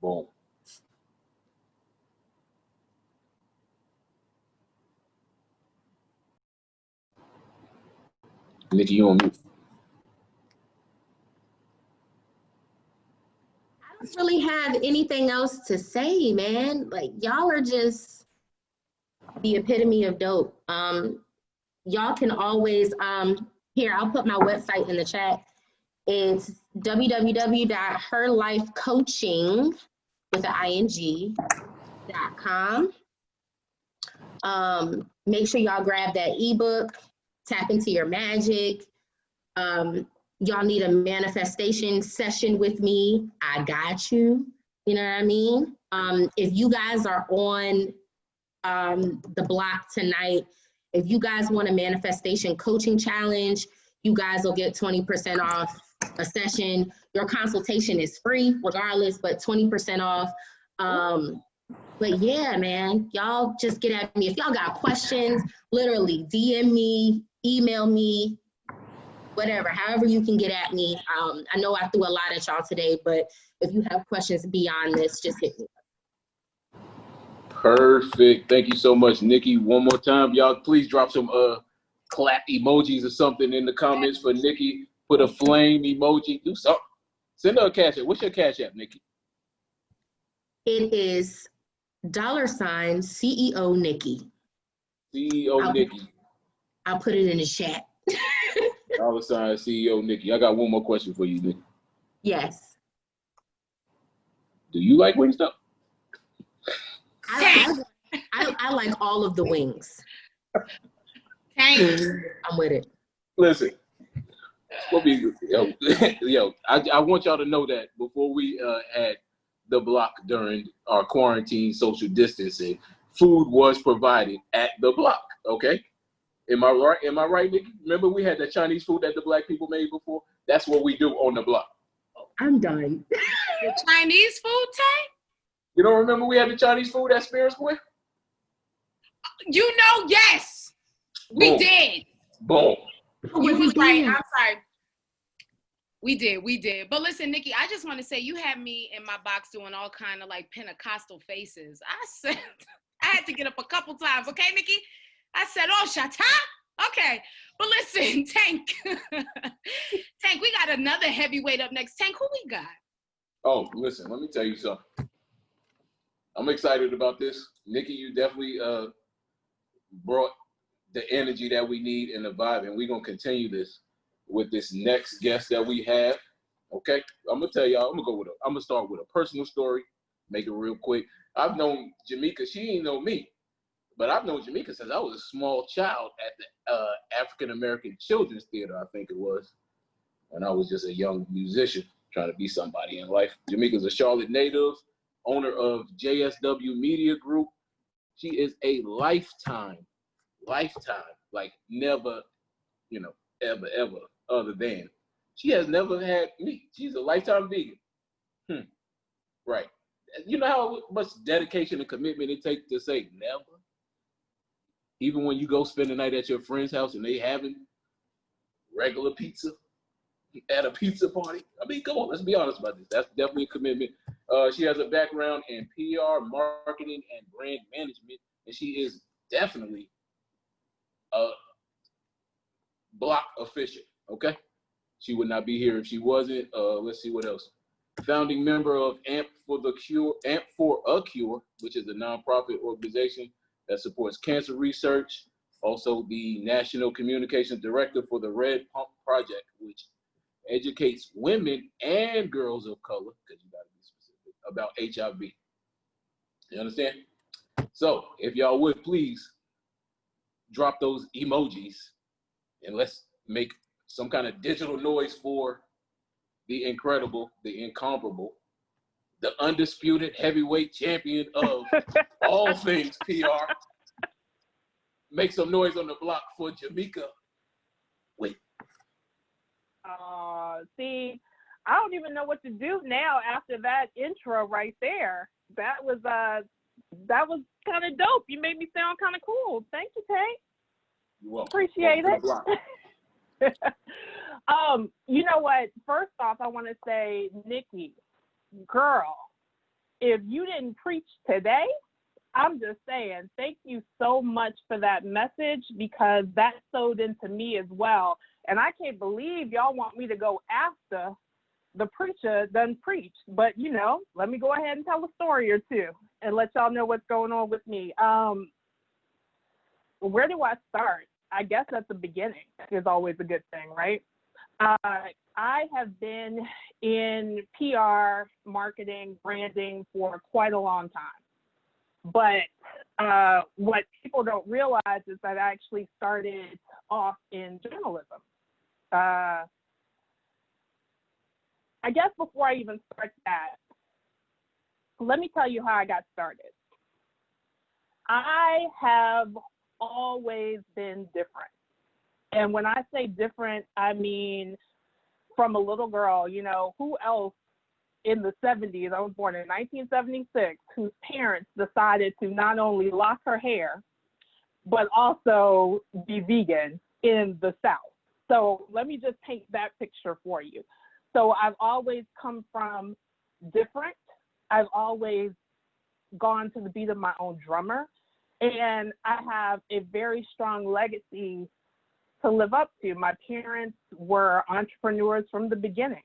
Boom. Nikki, you on mute. I don't really have anything else to say, man. Like, y'all are just the epitome of dope. Y'all can always, here, I'll put my website in the chat. It's www.herlifecoaching with an ing.com. Make sure y'all grab that ebook, Tap Into Your Magic. Y'all need a manifestation session with me, I got you. You know what I mean? If you guys are on the block tonight, if you guys want a manifestation coaching challenge, you guys will get 20% off a session. Your consultation is free regardless, but 20% off. But yeah, man, y'all just get at me. If y'all got questions, literally DM me, email me, whatever, however you can get at me. I know I threw a lot at y'all today, but if you have questions beyond this, just hit me. Perfect. Thank you so much, Nikki. One more time, y'all, please drop some clap emojis or something in the comments for Nikki. Put a flame emoji. Do something. Send her a cash app. What's your cash app, Nikki? It is $CEO Nikki. CEO Nikki. I'll put it in the chat. $ CEO Nikki. I got one more question for you, Nikki. Yes. Do you like Wingstop? I like all of the wings. Tank. I'm with it. Listen, I want y'all to know that before we had the block during our quarantine social distancing, food was provided at the block. Okay, am I right? Am I right, Nikki? Remember we had the Chinese food that the black people made before? That's what we do on the block. I'm done. The Chinese food, Tank? You don't remember we had the Chinese food at Spears Square? You know, yes, we did. Boom. You was right. I'm sorry. We did. But listen, Nikki, I just want to say you had me in my box doing all kind of like Pentecostal faces. I said, I had to get up a couple times. Okay, Nikki? I said, oh, Shata. Okay. But listen, Tank. Tank, we got another heavyweight up next. Tank, who we got? Oh, listen, let me tell you something. I'm excited about this. Nikki, you definitely brought the energy that we need and the vibe, and we're going to continue this with this next guest that we have. Okay? I'm going to tell y'all, I'm going to start with a personal story, make it real quick. I've known Jamaica. She ain't know me, but I've known Jamaica since I was a small child at the African American Children's Theater, I think it was, when I was just a young musician trying to be somebody in life. Jamaica's a Charlotte native, owner of JSW Media Group. She is a lifetime, like never, ever, other than. She has never had meat. She's a lifetime vegan. Right. You know how much dedication and commitment it takes to say never? Even when you go spend the night at your friend's house and they having regular pizza at a pizza party. I mean, come on, let's be honest about this. That's definitely a commitment. She has a background in PR, marketing, and brand management, and she is definitely a block official, okay? She would not be here if she wasn't. Let's see what else. Founding member of AMP for a Cure, which is a nonprofit organization that supports cancer research. Also the National Communications Director for the Red Pump Project, which educates women and girls of color, because you gotta be specific, about HIV. You understand? So if y'all would please drop those emojis and let's make some kind of digital noise for the incredible, the incomparable, the undisputed heavyweight champion of all things PR. Make some noise on the block for Jamaica. Wait. See, I don't even know what to do now after that intro right there. That was kind of dope. You made me sound kind of cool. Thank you, Tank. You're welcome. Appreciate it. You know what? First off, I want to say, Nikki, girl, if you didn't preach today, I'm just saying, thank you so much for that message, because that sewed into me as well. And I can't believe y'all want me to go after the preacher done preached. But, let me go ahead and tell a story or two and let y'all know what's going on with me. Where do I start? I guess at the beginning is always a good thing, right? I have been in PR, marketing, branding for quite a long time. But what people don't realize is that I actually started off in journalism. I guess before I even start that, let me tell you how I got started. I have always been different. And when I say different, I mean from a little girl, who else in the 70s, I was born in 1976, whose parents decided to not only lock her hair, but also be vegan in the South. So let me just paint that picture for you. So I've always come from different. I've always gone to the beat of my own drummer. And I have a very strong legacy to live up to. My parents were entrepreneurs from the beginning.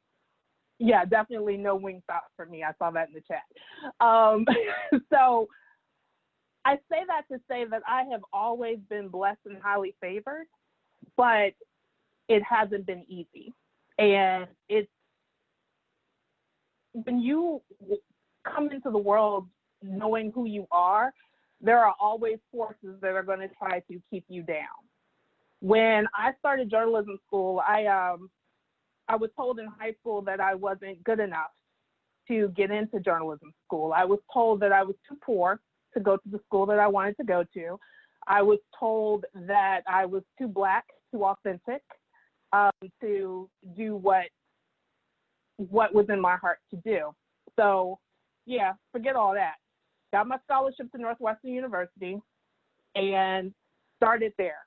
Yeah, definitely no Wingstop for me. I saw that in the chat. So I say that to say that I have always been blessed and highly favored, but it hasn't been easy. And it's, when you come into the world knowing who you are, there are always forces that are going to try to keep you down. When I started journalism school, I was told in high school that I wasn't good enough to get into journalism school. I was told that I was too poor to go to the school that I wanted to go to. I was told that I was too Black, too authentic, to do what was in my heart to do. So yeah, forget all that. Got my scholarship to Northwestern University and started there.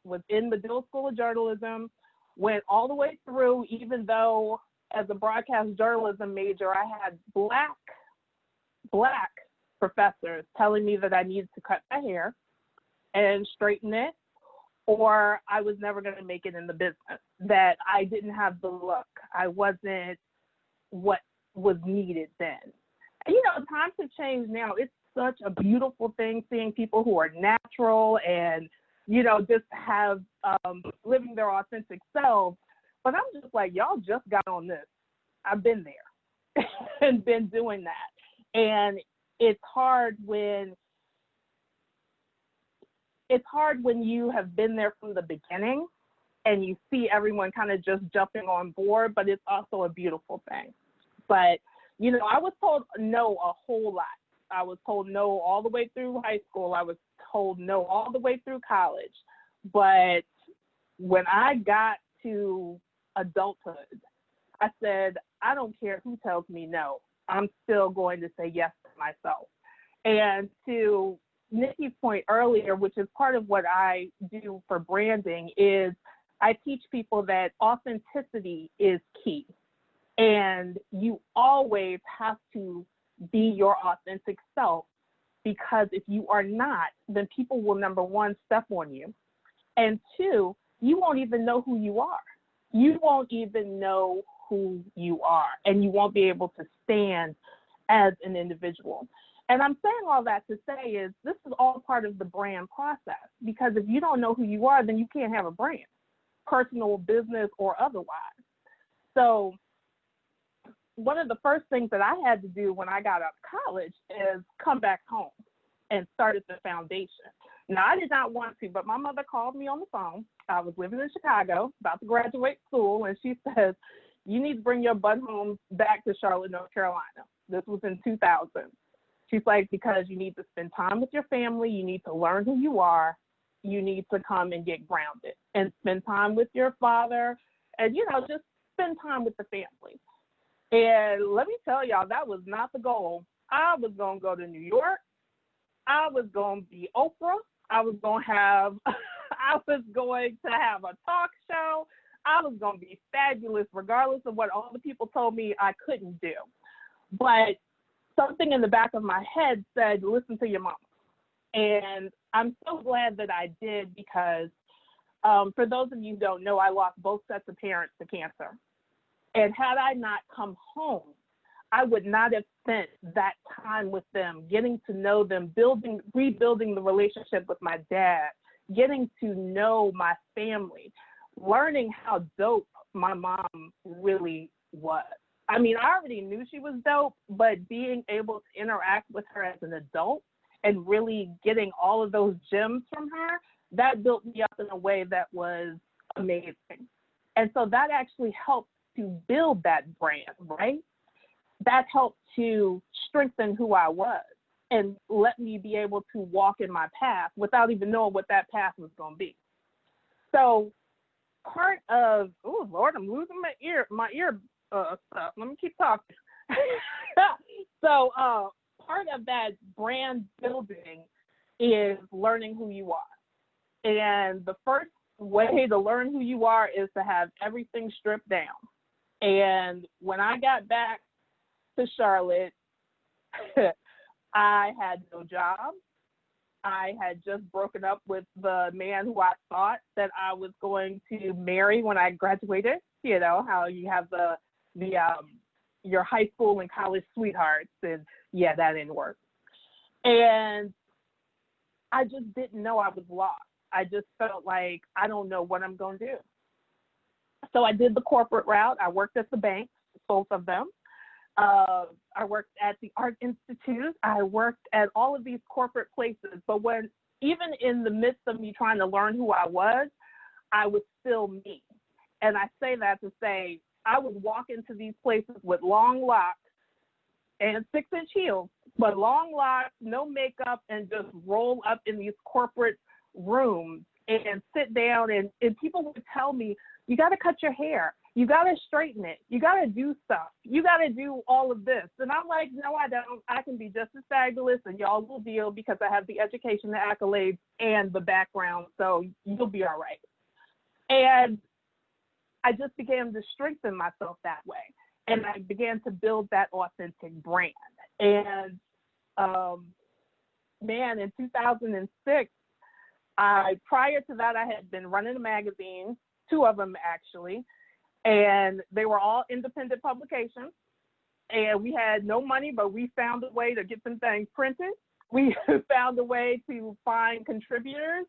Was in the Medill School of Journalism, went all the way through, even though as a broadcast journalism major, I had black professors telling me that I needed to cut my hair and straighten it, or I was never going to make it in the business, that I didn't have the look. I wasn't what was needed then. And, you know, times have changed now. It's such a beautiful thing seeing people who are natural and, you know, just have living their authentic selves. But I'm just like, y'all just got on this. I've been there and been doing that. And it's hard when you have been there from the beginning and you see everyone kind of just jumping on board, but it's also a beautiful thing. But, you know, I was told no a whole lot. I was told no all the way through high school. I was told no all the way through college. But when I got to adulthood, I said, I don't care who tells me no. I'm still going to say yes to myself. And to Nikki's point earlier, which is part of what I do for branding, is I teach people that authenticity is key. And you always have to be your authentic self, because if you are not, then people will, number one, step on you. And two, you won't even know who you are. You won't even know who you are, and you won't be able to stand as an individual. And I'm saying all that to say is this is all part of the brand process, because if you don't know who you are, then you can't have a brand, personal, business, or otherwise. So one of the first things that I had to do when I got out of college is come back home and start at the foundation. Now, I did not want to, but my mother called me on the phone. I was living in Chicago, about to graduate school, and she says, you need to bring your butt home back to Charlotte, North Carolina. This was in 2000. She's like, because you need to spend time with your family, you need to learn who you are, you need to come and get grounded and spend time with your father and, you know, just spend time with the family. And let me tell y'all, that was not the goal. I was going to go to New York. I was going to be Oprah. I was going to have a talk show. I was going to be fabulous, regardless of what all the people told me I couldn't do. But something in the back of my head said, listen to your mama. And I'm so glad that I did, because for those of you who don't know, I lost both sets of parents to cancer. And had I not come home, I would not have spent that time with them, getting to know them, rebuilding the relationship with my dad, getting to know my family, learning how dope my mom really was. I mean, I already knew she was dope, but being able to interact with her as an adult and really getting all of those gems from her, that built me up in a way that was amazing. And so that actually helped to build that brand, right? That helped to strengthen who I was and let me be able to walk in my path without even knowing what that path was going to be. So part of, oh Lord, I'm losing my ear stuff. Let me keep talking. So part of that brand building is learning who you are. And the first way to learn who you are is to have everything stripped down. And when I got back to Charlotte, I had no job. I had just broken up with the man who I thought that I was going to marry when I graduated. You know, how you have your high school and college sweethearts, and yeah, that didn't work. And I just didn't know I was lost. I just felt like I don't know what I'm going to do. So I did the corporate route. I worked at the banks, both of them. I worked at the Art Institute. I worked at all of these corporate places. But even in the midst of me trying to learn who I was still me. And I say that to say, I would walk into these places with long locks and 6-inch heels, but long locks, no makeup, and just roll up in these corporate rooms and sit down. And people would tell me, you got to cut your hair. You got to straighten it. You got to do stuff. You got to do all of this. And I'm like, no, I don't. I can be just as fabulous, and y'all will deal because I have the education, the accolades, and the background. So you'll be all right. And I just began to strengthen myself that way. And I began to build that authentic brand. And man, in 2006, prior to that, I had been running a magazine, 2 of them actually, and they were all independent publications. And we had no money, but we found a way to get some things printed. We found a way to find contributors.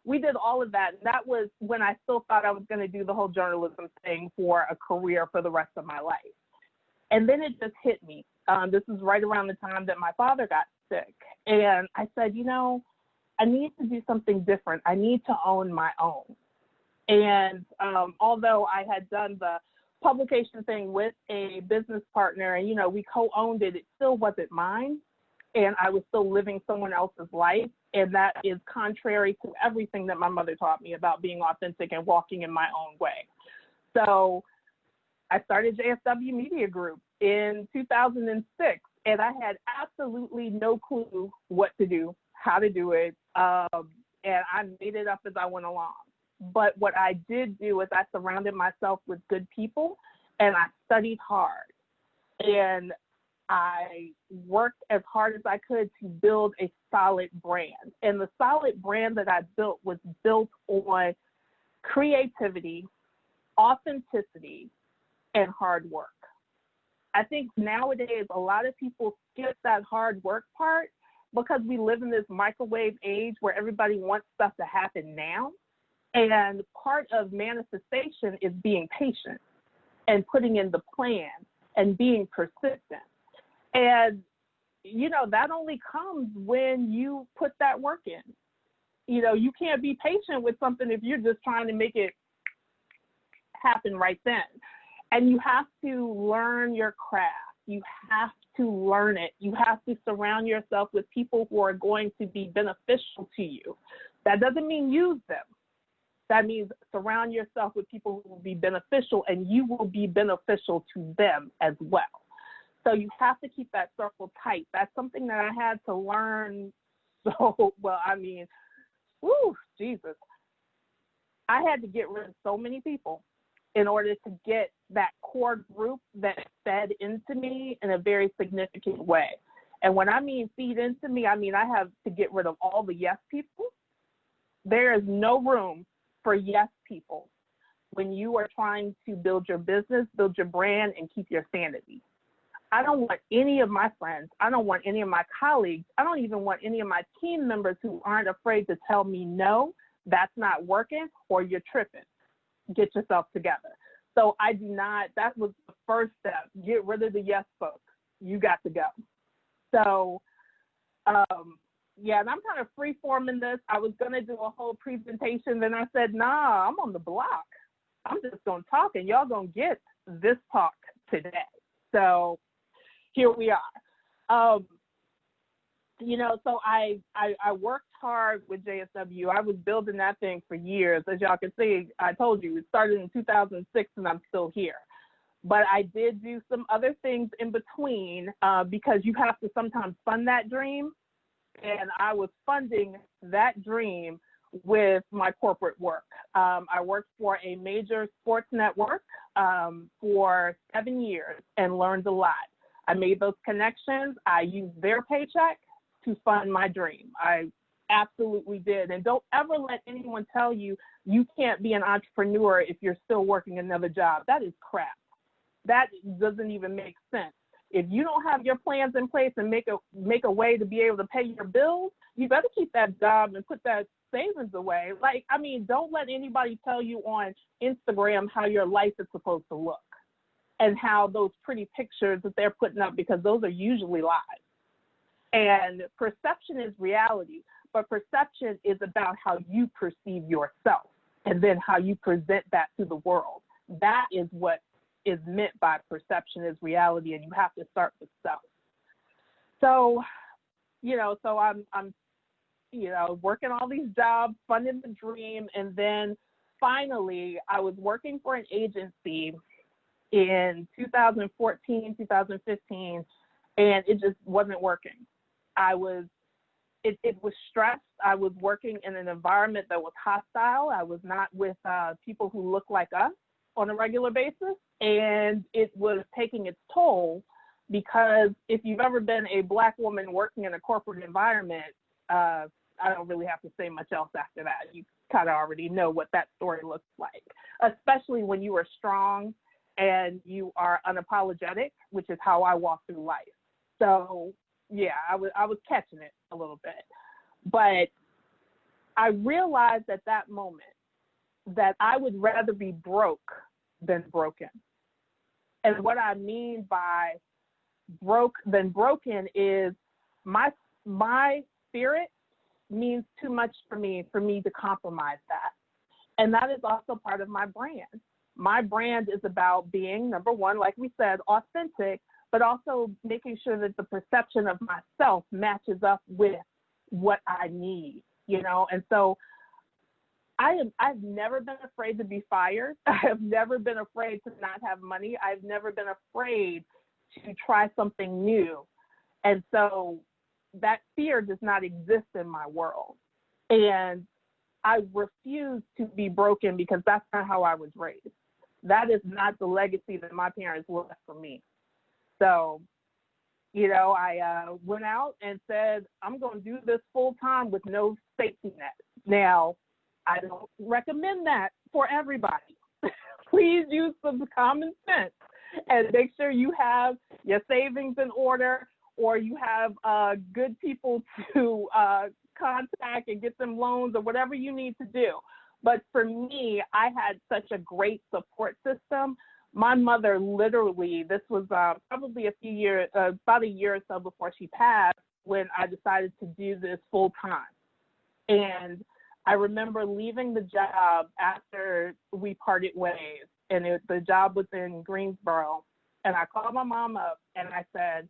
We did all of that. And that was when I still thought I was going to do the whole journalism thing for a career for the rest of my life. And then it just hit me. This was right around the time that my father got sick. And I said, you know, I need to do something different. I need to own my own. And although I had done the publication thing with a business partner and, you know, we co-owned it, it still wasn't mine. And I was still living someone else's life. And that is contrary to everything that my mother taught me about being authentic and walking in my own way. So I started JSW Media Group in 2006, and I had absolutely no clue what to do, how to do it, and I made it up as I went along. But what I did do is I surrounded myself with good people, and I studied hard, and I worked as hard as I could to build a solid brand. And the solid brand that I built was built on creativity, authenticity, and hard work. I think nowadays a lot of people skip that hard work part because we live in this microwave age where everybody wants stuff to happen now. And part of manifestation is being patient and putting in the plan and being persistent. And, you know, that only comes when you put that work in. You know, you can't be patient with something if you're just trying to make it happen right then. And you have to learn your craft. You have to learn it. You have to surround yourself with people who are going to be beneficial to you. That doesn't mean use them. That means surround yourself with people who will be beneficial, and you will be beneficial to them as well. So you have to keep that circle tight. That's something that I had to learn. So, well, I mean, whew, Jesus. I had to get rid of so many people in order to get that core group that fed into me in a very significant way. And when I mean feed into me, I mean I have to get rid of all the yes people. There is no room for yes people when you are trying to build your business, build your brand, and keep your sanity. I don't want any of my friends, I don't want any of my colleagues, I don't even want any of my team members who aren't afraid to tell me, no, that's not working, or you're tripping. Get yourself together. So I do not, that was the first step. Get rid of the yes folks. You got to go. So, yeah, and I'm kind of free-forming this. I was going to do a whole presentation, then I said, nah, I'm on the block. I'm just going to talk, and y'all going to get this talk today. So here we are. You know, so I worked hard with JSW. I was building that thing for years. As y'all can see, I told you, it started in 2006 and I'm still here. But I did do some other things in between because you have to sometimes fund that dream. And I was funding that dream with my corporate work. I worked for a major sports network for 7 years and learned a lot. I made those connections. I used their paycheck to fund my dream. I absolutely did. And don't ever let anyone tell you you can't be an entrepreneur if you're still working another job. That is crap. That doesn't even make sense. If you don't have your plans in place and make a way to be able to pay your bills, you better keep that job and put that savings away. Like, I mean, don't let anybody tell you on Instagram how your life is supposed to look and how those pretty pictures that they're putting up, because those are usually lies. And perception is reality, but perception is about how you perceive yourself and then how you present that to the world. That is what is meant by perception is reality, and you have to start with self. So, so I'm working all these jobs, funding the dream, and then finally I was working for an agency in 2014, 2015, and it just wasn't working. It was stressed. I was working in an environment that was hostile. I was not with people who look like us on a regular basis, and it was taking its toll, because if you've ever been a Black woman working in a corporate environment, I don't really have to say much else after that. You kind of already know what that story looks like, especially when you are strong and you are unapologetic, which is how I walk through life. So yeah, I was catching it a little bit. But I realized at that moment that I would rather be broke than broken. And what I mean by broke than broken is my spirit means too much for me to compromise that. And that is also part of my brand. My brand is about being, number one, like we said, authentic, but also making sure that the perception of myself matches up with what I need, And so I've never been afraid to be fired. I have never been afraid to not have money. I've never been afraid to try something new. And so that fear does not exist in my world. And I refuse to be broken, because that's not how I was raised. That is not the legacy that my parents left for me. So, I went out and said, I'm going to do this full time with no safety net. Now, I don't recommend that for everybody. Please use some common sense and make sure you have your savings in order, or you have good people to contact and get them loans or whatever you need to do. But for me, I had such a great support system. My mother literally, this was probably about a year or so before she passed, when I decided to do this full time. And I remember leaving the job after we parted ways, and the job was in Greensboro. And I called my mom up and I said,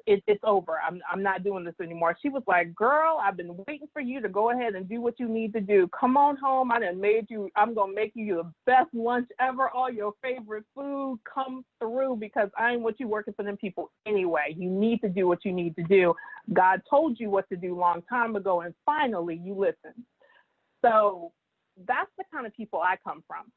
it's over. I'm not doing this anymore. She was like, girl, I've been waiting for you to go ahead and do what you need to do. Come on home. I'm going to make you the best lunch ever. All your favorite food. Come through, because I ain't want you working for them people anyway. You need to do what you need to do. God told you what to do a long time ago, and finally you listened. So that's the kind of people I come from.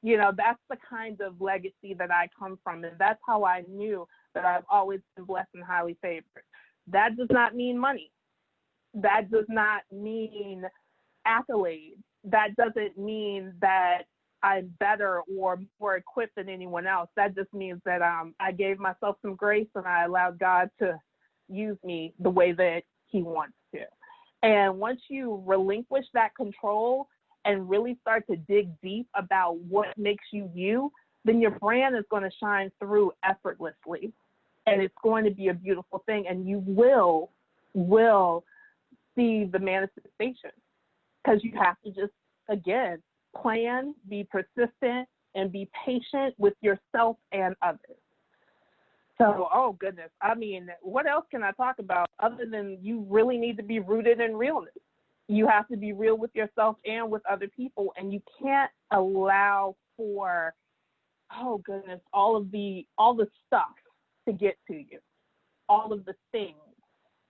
That's the kind of legacy that I come from, and that's how I knew that I've always been blessed and highly favored. That does not mean money. That does not mean accolades. That doesn't mean that I'm better or more equipped than anyone else. That just means that I gave myself some grace, and I allowed God to use me the way that He wants to. And once you relinquish that control and really start to dig deep about what makes you you, then your brand is going to shine through effortlessly. And it's going to be a beautiful thing. And you will see the manifestation, because you have to just, again, plan, be persistent, and be patient with yourself and others. So, oh goodness. I mean, what else can I talk about other than you really need to be rooted in realness? You have to be real with yourself and with other people, and you can't allow for, oh goodness, all the stuff to get to you, all of the things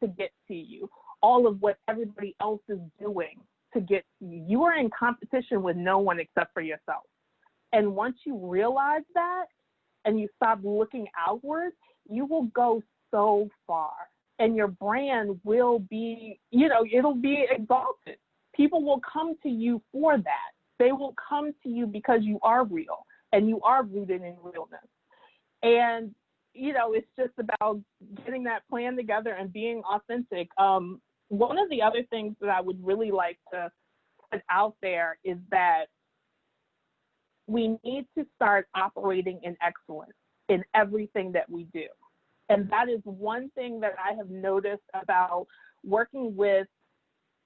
to get to you, all of what everybody else is doing to get to you. You are in competition with no one except for yourself. And once you realize that and you stop looking outward, you will go so far. And your brand will be, it'll be exalted. People will come to you for that. They will come to you because you are real and you are rooted in realness. And, it's just about getting that plan together and being authentic. one of the other things that I would really like to put out there is that we need to start operating in excellence in everything that we do. And that is one thing that I have noticed about working with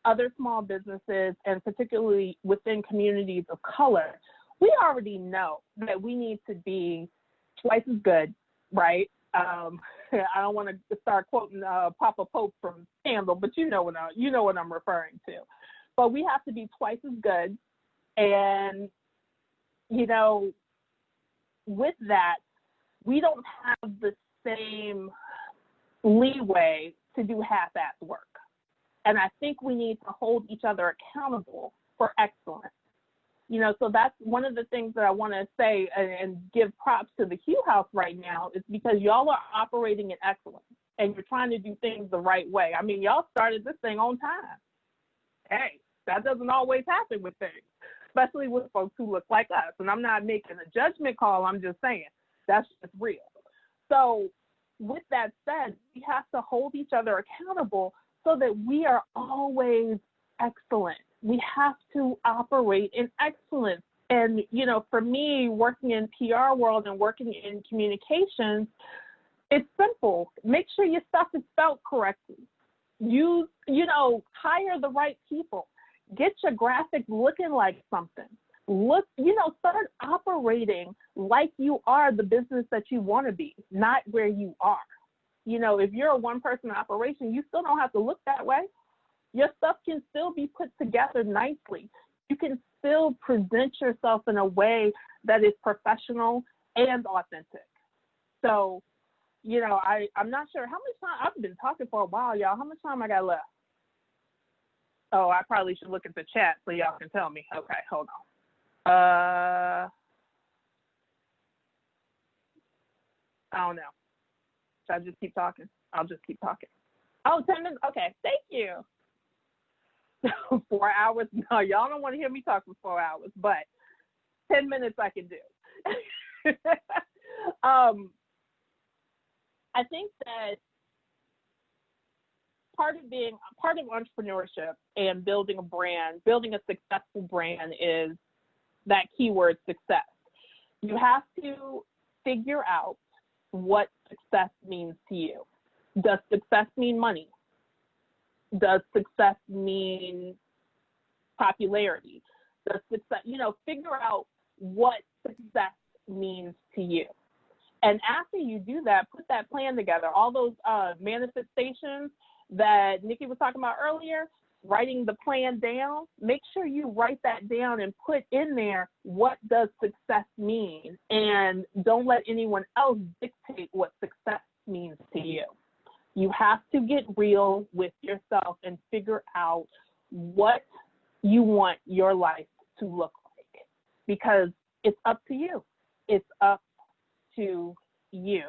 other small businesses, and particularly within communities of color. We already know that we need to be twice as good, right? I don't want to start quoting Papa Pope from Scandal, but you know what I'm referring to. But we have to be twice as good, and you know, with that, we don't have the same leeway to do half-assed work. And I think we need to hold each other accountable for excellence. You know, so that's one of the things that I want to say and give props to the Hugh House right now, is because y'all are operating in excellence and you're trying to do things the right way. I mean, y'all started this thing on time. Hey, that doesn't always happen with things, especially with folks who look like us. And I'm not making a judgment call. I'm just saying that's just real. So with that said, we have to hold each other accountable so that we are always excellent. We have to operate in excellence. And, you know, for me, working in PR world and working in communications, it's simple. Make sure your stuff is spelled correctly. You know, hire the right people. Get your graphics looking like something. Start operating like you are the business that you want to be, not where you are. You know, if you're a one-person operation, you still don't have to look that way. Your stuff can still be put together nicely. You can still present yourself in a way that is professional and authentic. So, you know, I'm not sure how much time. I've been talking for a while, y'all. How much time I got left? Oh, I probably should look at the chat so y'all can tell me. Okay, hold on. I don't know. Should I just keep talking? I'll just keep talking. Oh, 10 minutes? Okay, thank you. 4 hours? No, y'all don't want to hear me talk for 4 hours, but 10 minutes I can do. I think that part of entrepreneurship and building a brand, building a successful brand, is that keyword success. You have to figure out what success means to you. Does success mean money? Does success mean popularity? Does success, figure out what success means to you. And after you do that, put that plan together. All those manifestations that Nikki was talking about earlier, writing the plan down, make sure you write that down and put in there, what does success mean? And don't let anyone else dictate what success means to you. You have to get real with yourself and figure out what you want your life to look like, because it's up to you. It's up to you.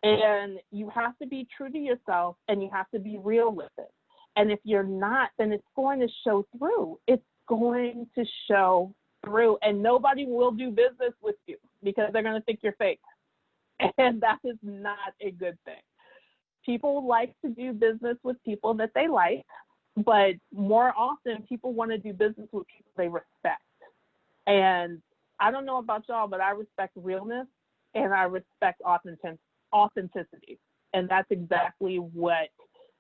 And you have to be true to yourself, and you have to be real with it. And if you're not, then it's going to show through. It's going to show through, and nobody will do business with you because they're going to think you're fake. And that is not a good thing. People like to do business with people that they like, but more often people want to do business with people they respect. And I don't know about y'all, but I respect realness and I respect authenticity. And that's exactly what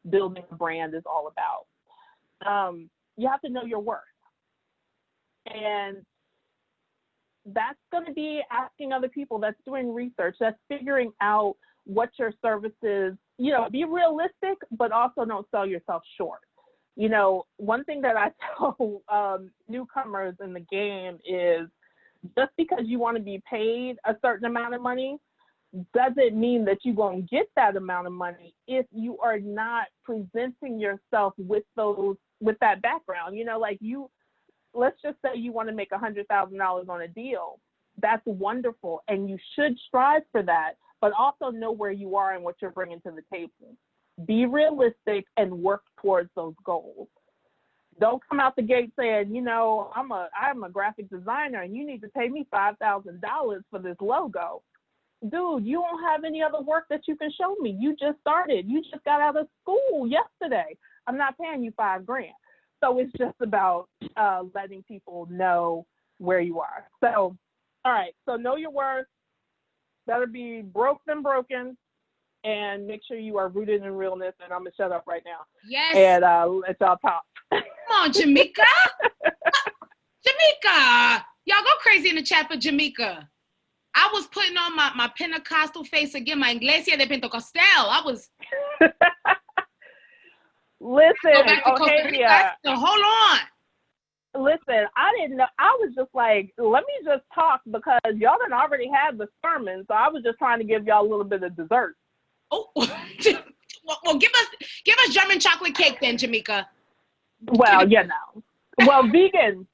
building a brand is all about. You have to know your worth. And that's going to be asking other people, that's doing research, that's figuring out what your services, be realistic, but also don't sell yourself short. One thing that I tell newcomers in the game is, just because you want to be paid a certain amount of money doesn't mean that you're going to get that amount of money if you are not presenting yourself with that background. Let's just say you want to make $100,000 on a deal. That's wonderful, and you should strive for that, but also know where you are and what you're bringing to the table. Be realistic and work towards those goals. Don't come out the gate saying, I'm a graphic designer and you need to pay me $5,000 for this logo. Dude, you don't have any other work that you can show me. You just started. You just got out of school yesterday. I'm not paying you $5,000. So it's just about letting people know where you are. So, all right. So know your worth. Better be broke than broken, and make sure you are rooted in realness. And I'm gonna shut up right now. Yes. And let y'all talk. Come on, Jamaica. Jamaica. Y'all go crazy in the chat for Jamaica. I was putting on my Pentecostal face again, my Iglesia de Pentecostal. I was. Listen, okay, so hold on. Listen, I didn't know. I was just like, let me just talk because y'all done already had the sermon, so I was just trying to give y'all a little bit of dessert. Oh, well, give us German chocolate cake then, Jamaica. Well, you know, well, vegan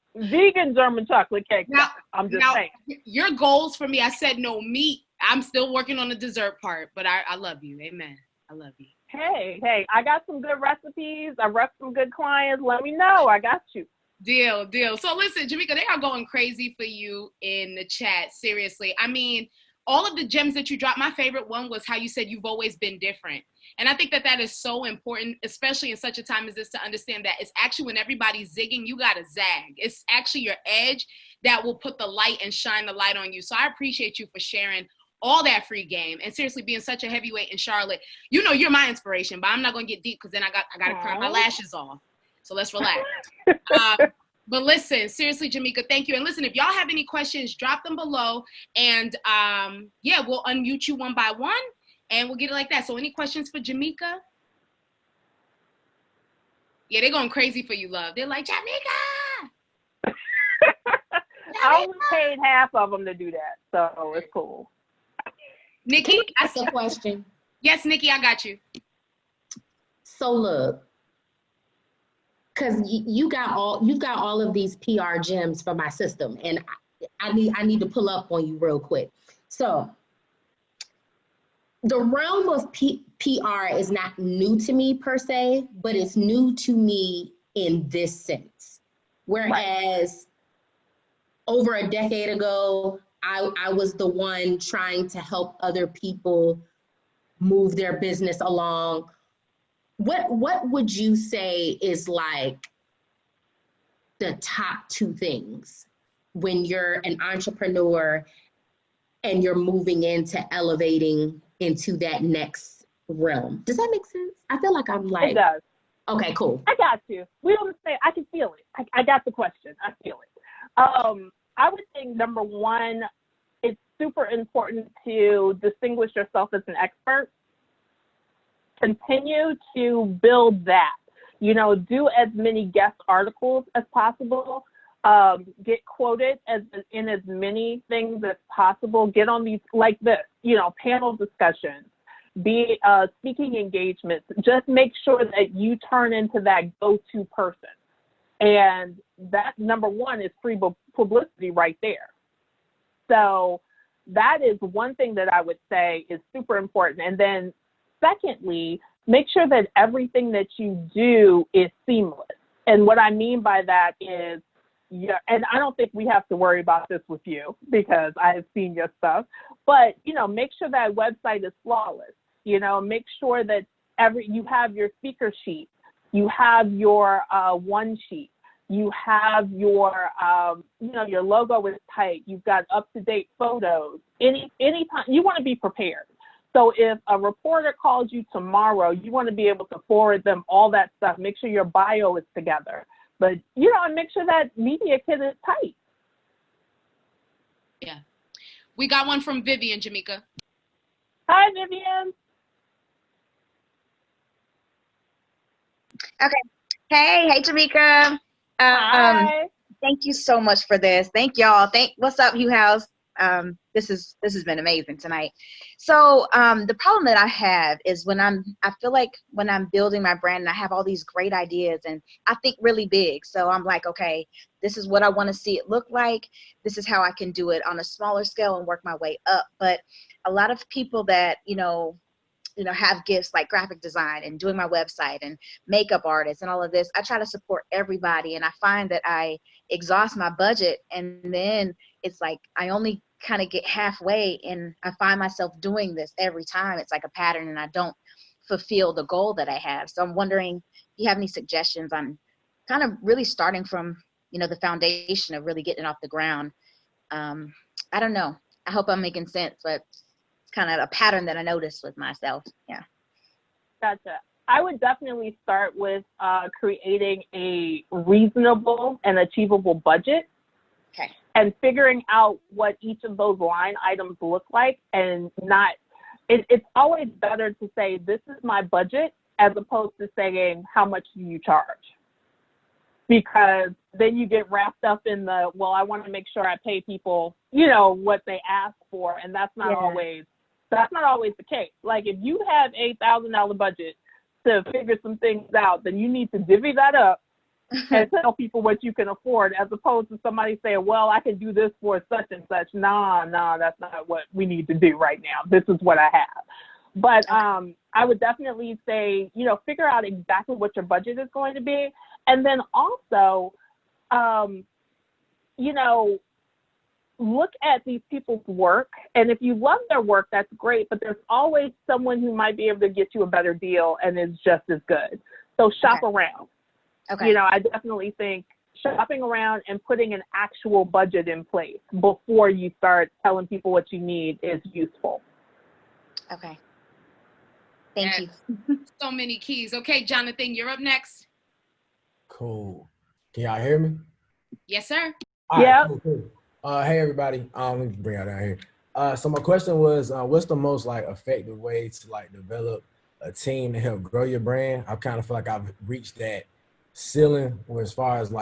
German chocolate cake. Now, I'm just saying. Your goals for me, I said no meat. I'm still working on the dessert part, but I love you. Amen. I love you. Hey, I got some good recipes. I rep some good clients. Let me know. I got you. Deal. So listen, Jamaica, they are going crazy for you in the chat. Seriously. I mean, all of the gems that you dropped, my favorite one was how you said you've always been different. And I think that is so important, especially in such a time as this, to understand that it's actually when everybody's zigging, you got to zag. It's actually your edge that will put the light and shine the light on you. So I appreciate you for sharing all that free game and seriously being such a heavyweight in Charlotte. You know, you're my inspiration, but I'm not going to get deep because then I got to cry my lashes off. So let's relax. But listen, seriously, Jamaica, thank you. And listen, if y'all have any questions, drop them below. And yeah, we'll unmute you one by one and we'll get it like that. So any questions for Jamaica? Yeah, they're going crazy for you, love. They're like, Jamaica! I only paid half of them to do that, so it's cool. Nikki, ask a question. Yes, Nikki, I got you. So look, because you've got all of these PR gems for my system, and I need to pull up on you real quick. So the realm of PR is not new to me per se, but it's new to me in this sense. Whereas over a decade ago, I was the one trying to help other people move their business along. What would you say is like the top two things when you're an entrepreneur and you're moving into elevating into that next realm? Does that make sense? I feel like I'm like, it does. Okay, cool. I got you. We understand. I can feel it. I got the question. I feel it. I would think number one, it's super important to distinguish yourself as an expert. Continue to build that. You know, do as many guest articles as possible. Get quoted in as many things as possible. Get on these like this, you know, panel discussions. Be speaking engagements. Just make sure that you turn into that go-to person. And that, number one, is free publicity right there. So that is one thing that I would say is super important. And then secondly, make sure that everything that you do is seamless. And what I mean by that is, and I don't think we have to worry about this with you because I have seen your stuff, but, you know, make sure that website is flawless. You know, make sure that you have your speaker sheet, you have your one sheet, you have your, you know, your logo is tight, you've got up-to-date photos. Anytime you want to be prepared. So if a reporter calls you tomorrow, you want to be able to forward them all that stuff. Make sure your bio is together. But, you know, and make sure that media kit is tight. Yeah. We got one from Vivian, Jamaica. Hi, Vivian. Okay. Hey, Jamaica. Hi. Thank you so much for this. Thank y'all. What's up, Hugh House? This has been amazing tonight. So the problem that I have is I feel like when I'm building my brand and I have all these great ideas and I think really big. So I'm like, okay, this is what I want to see it look like. This is how I can do it on a smaller scale and work my way up. But a lot of people that, you know, have gifts like graphic design and doing my website and makeup artists and all of this, I try to support everybody. And I find that I exhaust my budget. And then it's like, I only kind of get halfway and I find myself doing this every time. It's like a pattern and I don't fulfill the goal that I have. So I'm wondering if you have any suggestions on kind of really starting from, the foundation of really getting off the ground. I don't know. I hope I'm making sense, but it's kind of a pattern that I noticed with myself. Yeah. Gotcha. I would definitely start with creating a reasonable and achievable budget. Okay. And figuring out what each of those line items look like, and it's always better to say, this is my budget, as opposed to saying, how much do you charge? Because then you get wrapped up in the, well, I want to make sure I pay people, what they ask for. And that's not always the case. Like, if you have $8,000 budget to figure some things out, then you need to divvy that up and tell people what you can afford, as opposed to somebody saying, well, I can do this for such and such. Nah, that's not what we need to do right now. This is what I have. But I would definitely say, figure out exactly what your budget is going to be. And then also, look at these people's work. And if you love their work, that's great. But there's always someone who might be able to get you a better deal and is just as good. So shop around. Okay. I definitely think shopping around and putting an actual budget in place before you start telling people what you need is useful. Okay. Thank you. So many keys. Okay, Jonathan, you're up next. Cool. Can y'all hear me? Yes, sir. All right, Yeah. cool. Hey, everybody. Let me bring y'all down here. So my question was, what's the most effective way to develop a team to help grow your brand? I kind of feel like I've reached that ceiling as far as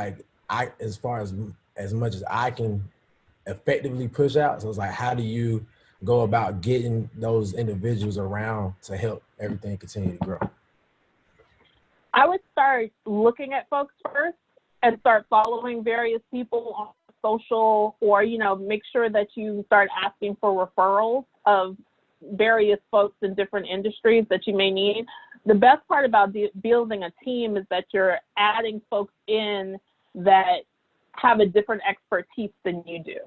as much as I can effectively push out. So it's how do you go about getting those individuals around to help everything continue to grow? I would start looking at folks first and start following various people on social, or, make sure that you start asking for referrals of various folks in different industries that you may need. The best part about building a team is that you're adding folks in that have a different expertise than you do.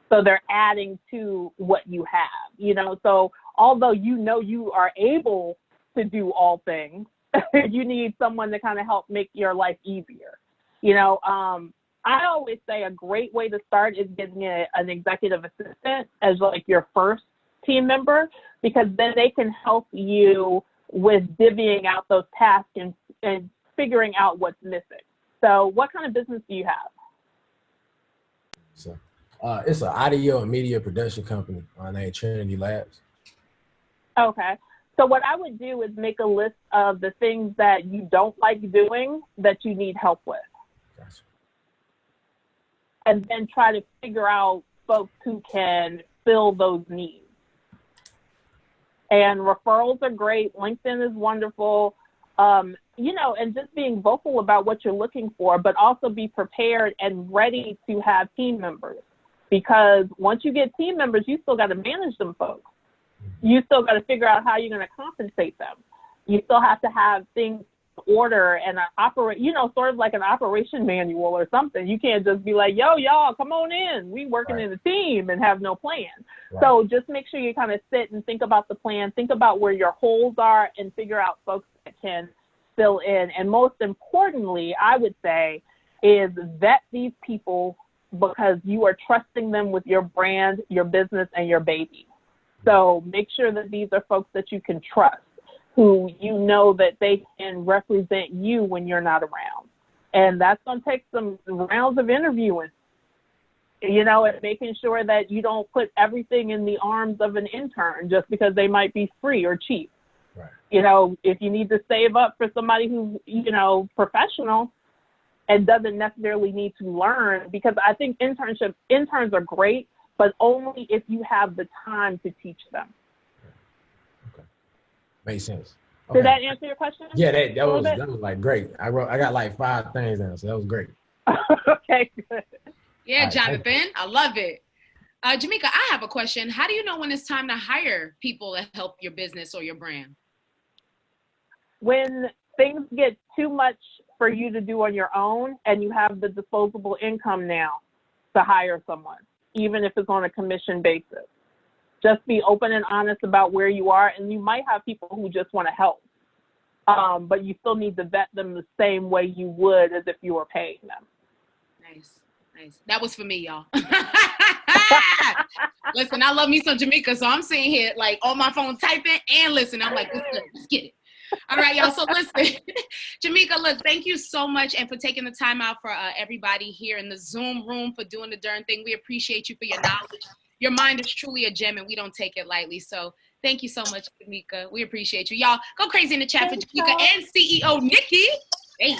So they're adding to what you have, So although you are able to do all things, you need someone to kind of help make your life easier. I always say a great way to start is getting an executive assistant as your first team member, because then they can help you with divvying out those tasks and figuring out what's missing. So what kind of business do you have? So it's an audio and media production company named Trinity Labs. Okay. So what I would do is make a list of the things that you don't like doing that you need help with. Gotcha. And then try to figure out folks who can fill those needs. And referrals are great. LinkedIn is wonderful. And just being vocal about what you're looking for, but also be prepared and ready to have team members. Because once you get team members, you still got to manage them folks. You still got to figure out how you're going to compensate them. You still have to have things in order and operate, sort of like an operation manual or something. You can't just be like, yo, y'all, come on in. We working in a team and have no plan. Right. So just make sure you kind of sit and think about the plan, think about where your holes are, and figure out folks that can fill in. And most importantly, I would say, is vet these people, because you are trusting them with your brand, your business, and your baby. So make sure that these are folks that you can trust, who that they can represent you when you're not around. And that's going to take some rounds of interviewing, and making sure that you don't put everything in the arms of an intern just because they might be free or cheap. Right. If you need to save up for somebody who's, professional and doesn't necessarily need to learn, because I think interns are great, but only if you have the time to teach them. Okay. Makes sense. Okay. Did that answer your question? Yeah, that was great. I got 5 things down, so that was great. Okay, good. Yeah, Jonathan, I love it. Jamaica, I have a question. How do you know when it's time to hire people to help your business or your brand? When things get too much for you to do on your own and you have the disposable income now to hire someone, even if it's on a commission basis. Just be open and honest about where you are, and you might have people who just want to help. but you still need to vet them the same way you would as if you were paying them. Nice. That was for me, y'all. Listen, I love me some Jamaica, so I'm sitting here like on my phone typing and listening. I'm like, let's get it. All right, y'all. So listen, Jamaica, look, thank you so much and for taking the time out for everybody here in the Zoom room for doing the darn thing. We appreciate you for your knowledge. Your mind is truly a gem and we don't take it lightly. So thank you so much, Jamaica. We appreciate you. Y'all go crazy in the chat for Jamaica and CEO Nikki. Hey,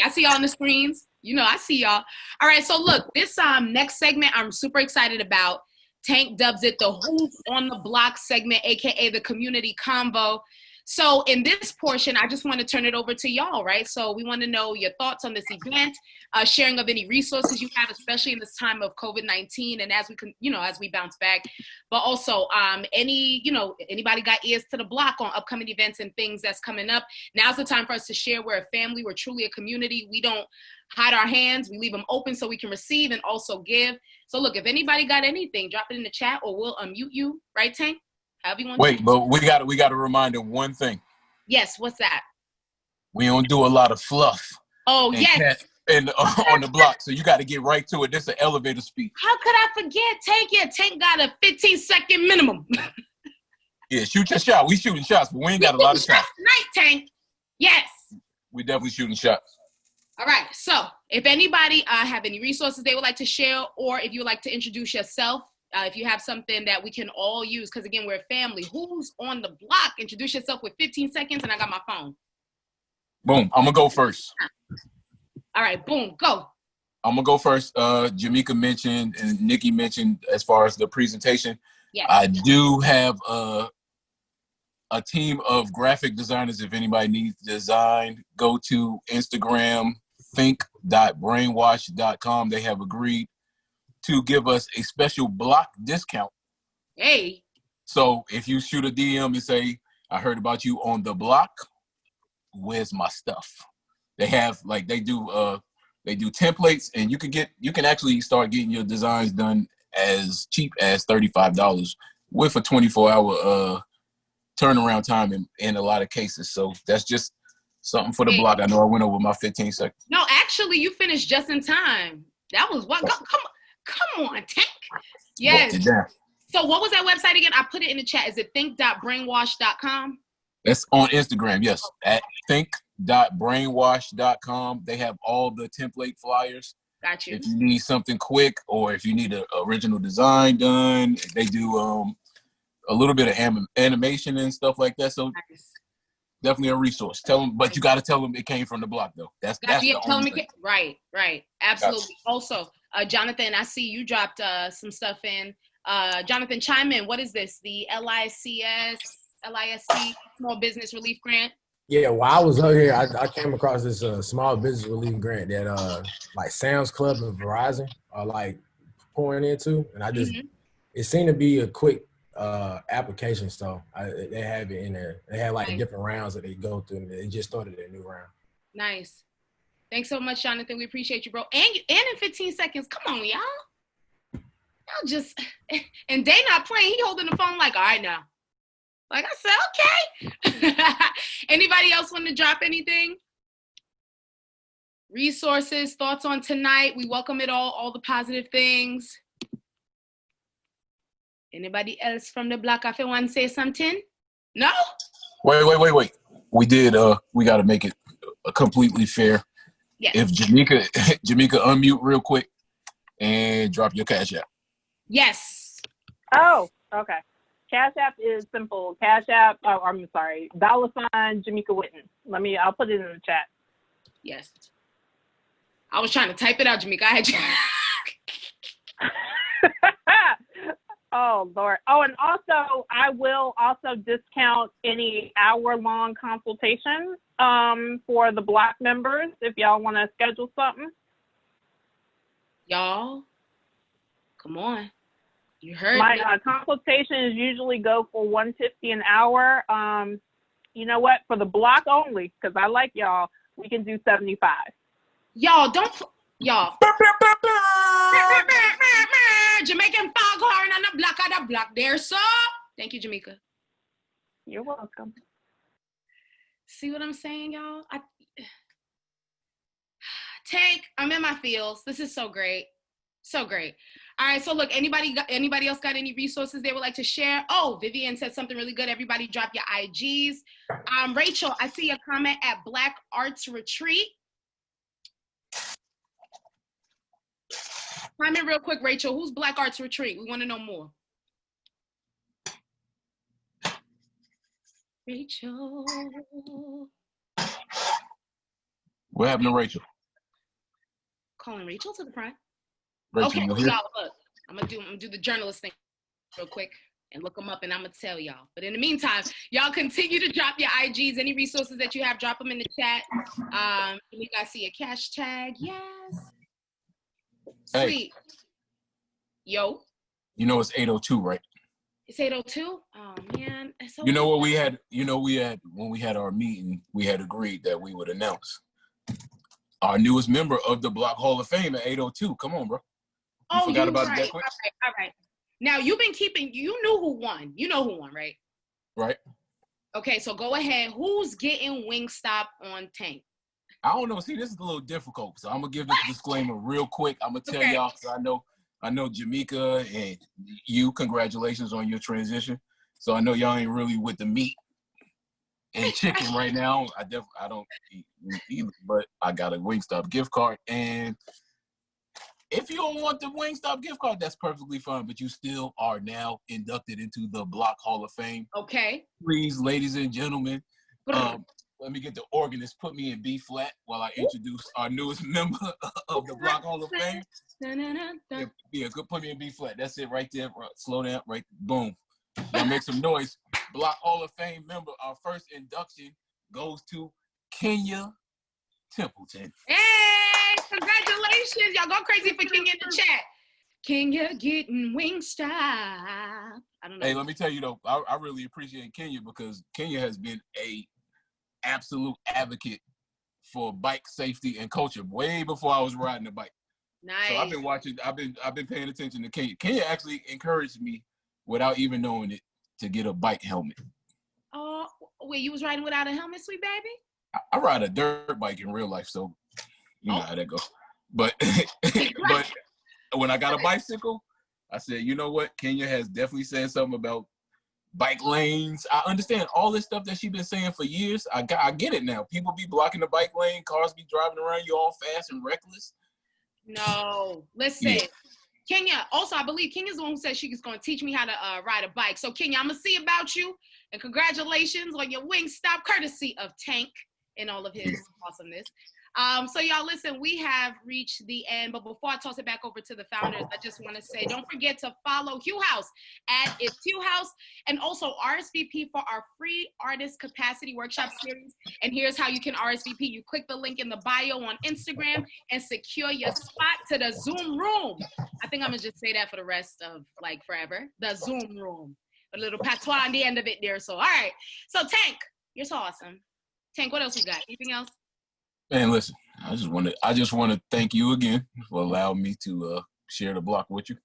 I see y'all on the screens. You know, I see y'all. All right, so look, this next segment I'm super excited about. Tank dubs it the Who's on the Block segment, aka the community convo. So in this portion, I just want to turn it over to y'all, right? So we want to know your thoughts on this event, sharing of any resources you have, especially in this time of COVID-19, and as we can, as we bounce back. But also, anybody got ears to the block on upcoming events and things that's coming up? Now's the time for us to share. We're a family. We're truly a community. We don't hide our hands. We leave them open so we can receive and also give. So look, if anybody got anything, drop it in the chat or we'll unmute you, right, Tank? Wait, but we got to remind them one thing. Yes, what's that? We don't do a lot of fluff. Oh, yes. And on the block, so you got to get right to it. This is an elevator speech. How could I forget? Tank got a 15-second minimum. Yeah, shoot your shot. We shooting shots, but we ain't got a lot of time. Tonight, Tank. Yes. We definitely shooting shots. All right. So if anybody have any resources they would like to share, or if you would like to introduce yourself, if you have something that we can all use, because again, we're a family. Who's on the block? Introduce yourself with 15 seconds, and I got my phone. Boom. I'm going to go first. All right. Boom. Go. I'm going to go first. Jamaica mentioned and Nikki mentioned as far as the presentation. Yes. I do have a team of graphic designers. If anybody needs design, go to Instagram, think.brainwash.com. They have agreed to give us a special block discount. Hey. So if you shoot a DM and say, I heard about you on the block, where's my stuff? They have they do templates, and you can actually start getting your designs done as cheap as $35 with a 24-hour turnaround time in a lot of cases. So that's just something for the block. I know I went over my 15 seconds. No, actually you finished just in time. That was what come on, Tank. Yes. So what was that website again? I put it in the chat. Is it think.brainwash.com? That's on Instagram, yes. At think.brainwash.com. They have all the template flyers. Got you. If you need something quick or if you need an original design done, they do a little bit of animation and stuff like that. So nice. Definitely a resource. Tell them, but you got to tell them it came from the block, though. That's the only thing. Right. Absolutely. Also, Jonathan, I see you dropped some stuff in. Jonathan, chime in. What is this? The LISC, Small Business Relief Grant? Yeah, while I was out here, I came across this small business relief grant that Sam's Club and Verizon are pouring into, and it seemed to be a quick application, so they have it in there. They have different rounds that they go through, and they just started a new round. Nice. Thanks so much, Jonathan. We appreciate you, bro. And in 15 seconds, come on, y'all. Y'all just, and Day not playing. He holding the phone all right now. Like I said, okay. Anybody else want to drop anything? Resources, thoughts on tonight? We welcome it all the positive things. Anybody else from the block if you want to say something? No? Wait. We did, we got to make it completely fair. Yes. If Jamaica unmute real quick and drop your Cash App. Yes. Oh, okay. Cash App is simple. Cash App, I'm sorry, $ Jamaica Witten. I'll put it in the chat. Yes. I was trying to type it out, Jamaica. I had you. Oh, Lord. Oh, and also, I will also discount any hour-long consultations for the block members if y'all want to schedule something. Y'all, come on. You heard my consultations usually go for $150 an hour. You know what? For the block only, because I like y'all, we can do $75. Y'all. Jamaican foghorn on the block there, so. Thank you, Jamaica. You're welcome. See what I'm saying, y'all? Tank, I'm in my feels. This is so great. So great. All right, so look, anybody else got any resources they would like to share? Oh, Vivian said something really good. Everybody drop your IGs. Rachel, I see a comment at Black Arts Retreat. Comment real quick, Rachel. Who's Black Arts Retreat? We want to know more. Rachel. What happened to Rachel? Calling Rachel to the front. Rachel, okay, you here? y'all, look. I'm gonna do the journalist thing real quick and look them up, and I'm gonna tell y'all. But in the meantime, y'all continue to drop your IGs, any resources that you have, drop them in the chat. You guys see a cash tag? Yes. Hey. Sweet. Yo. You know it's 8:02, right? It's 8:02. Oh man. It's so you know what we had? When we had our meeting, we had agreed that we would announce our newest member of the Block Hall of Fame at 8:02. Come on, bro. You forgot about it that quick? All right. Now you knew who won. You know who won, right? Right. Okay, so go ahead. Who's getting Wingstop on Tank? I don't know. See, this is a little difficult, so I'm gonna give this disclaimer real quick. I'm gonna tell y'all, because I know Jamaica and you. Congratulations on your transition. So I know y'all ain't really with the meat and chicken right now. I don't eat meat either, but I got a Wingstop gift card, and if you don't want the Wingstop gift card, that's perfectly fine. But you still are now inducted into the Block Hall of Fame. Okay. Please, ladies and gentlemen. Let me get the organist, put me in B flat while I introduce our newest member of the Block Hall of Fame. Yeah, good. Put me in B flat. That's it right there. Slow down. Right. Boom. Now make some noise. Block Hall of Fame member. Our first induction goes to Kenya Templeton. Hey, congratulations. Y'all go crazy for Kenya in the chat. Kenya getting Wingstop. I don't know. Hey, let me tell you though, I really appreciate Kenya because Kenya has been a absolute advocate for bike safety and culture way before I was riding a bike. Nice. So I've been paying attention to Kenya. Kenya actually encouraged me without even knowing it to get a bike helmet. Oh, wait, you was riding without a helmet, sweet baby? I ride a dirt bike in real life, so you know how that goes. But but when I got a bicycle, I said, you know what? Kenya has definitely said something about bike lanes. I understand all this stuff that she's been saying for years. I get it now. People be blocking the bike lane. Cars be driving around you all fast and reckless. No, listen. Yeah. Kenya, also, I believe Kenya's the one who said she's going to teach me how to ride a bike. So, Kenya, I'm going to see about you. And congratulations on your Wingstop, courtesy of Tank and all of his awesomeness. So y'all listen, we have reached the end, but before I toss it back over to the founders, I just want to say, don't forget to follow Hugh House at It's Hugh House, and also RSVP for our free artist capacity workshop series. And here's how you can RSVP. You click the link in the bio on Instagram and secure your spot to the Zoom room. I think I'm gonna just say that for the rest of like forever. The Zoom room. A little patois on the end of it there. So all right. So Tank, you're so awesome. Tank, what else you got? Anything else? Man, listen, I just want to thank you again for allowing me to share the block with you.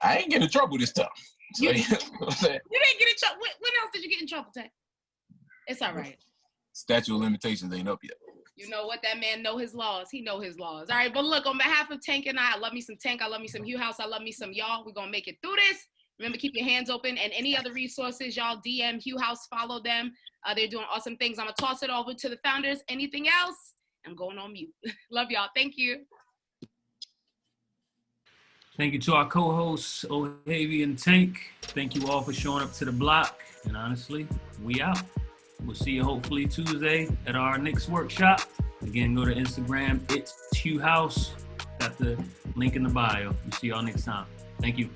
I ain't getting in trouble this time. So, you didn't get in trouble. When else did you get in trouble, Tank? It's all right. Statute of limitations ain't up yet. You know what? That man know his laws. He know his laws. All right, but look, on behalf of Tank and I love me some Tank. I love me some Hugh House. I love me some y'all. We're going to make it through this. Remember, keep your hands open. And any other resources, y'all DM Hugh House, follow them. They're doing awesome things. I'm going to toss it over to the founders. Anything else? I'm going on mute. Love y'all. Thank you. Thank you to our co-hosts, Ohavi and Tank. Thank you all for showing up to the block. And honestly, we out. We'll see you hopefully Tuesday at our next workshop. Again, go to Instagram. It's Hugh House. Got the link in the bio. We'll see y'all next time. Thank you.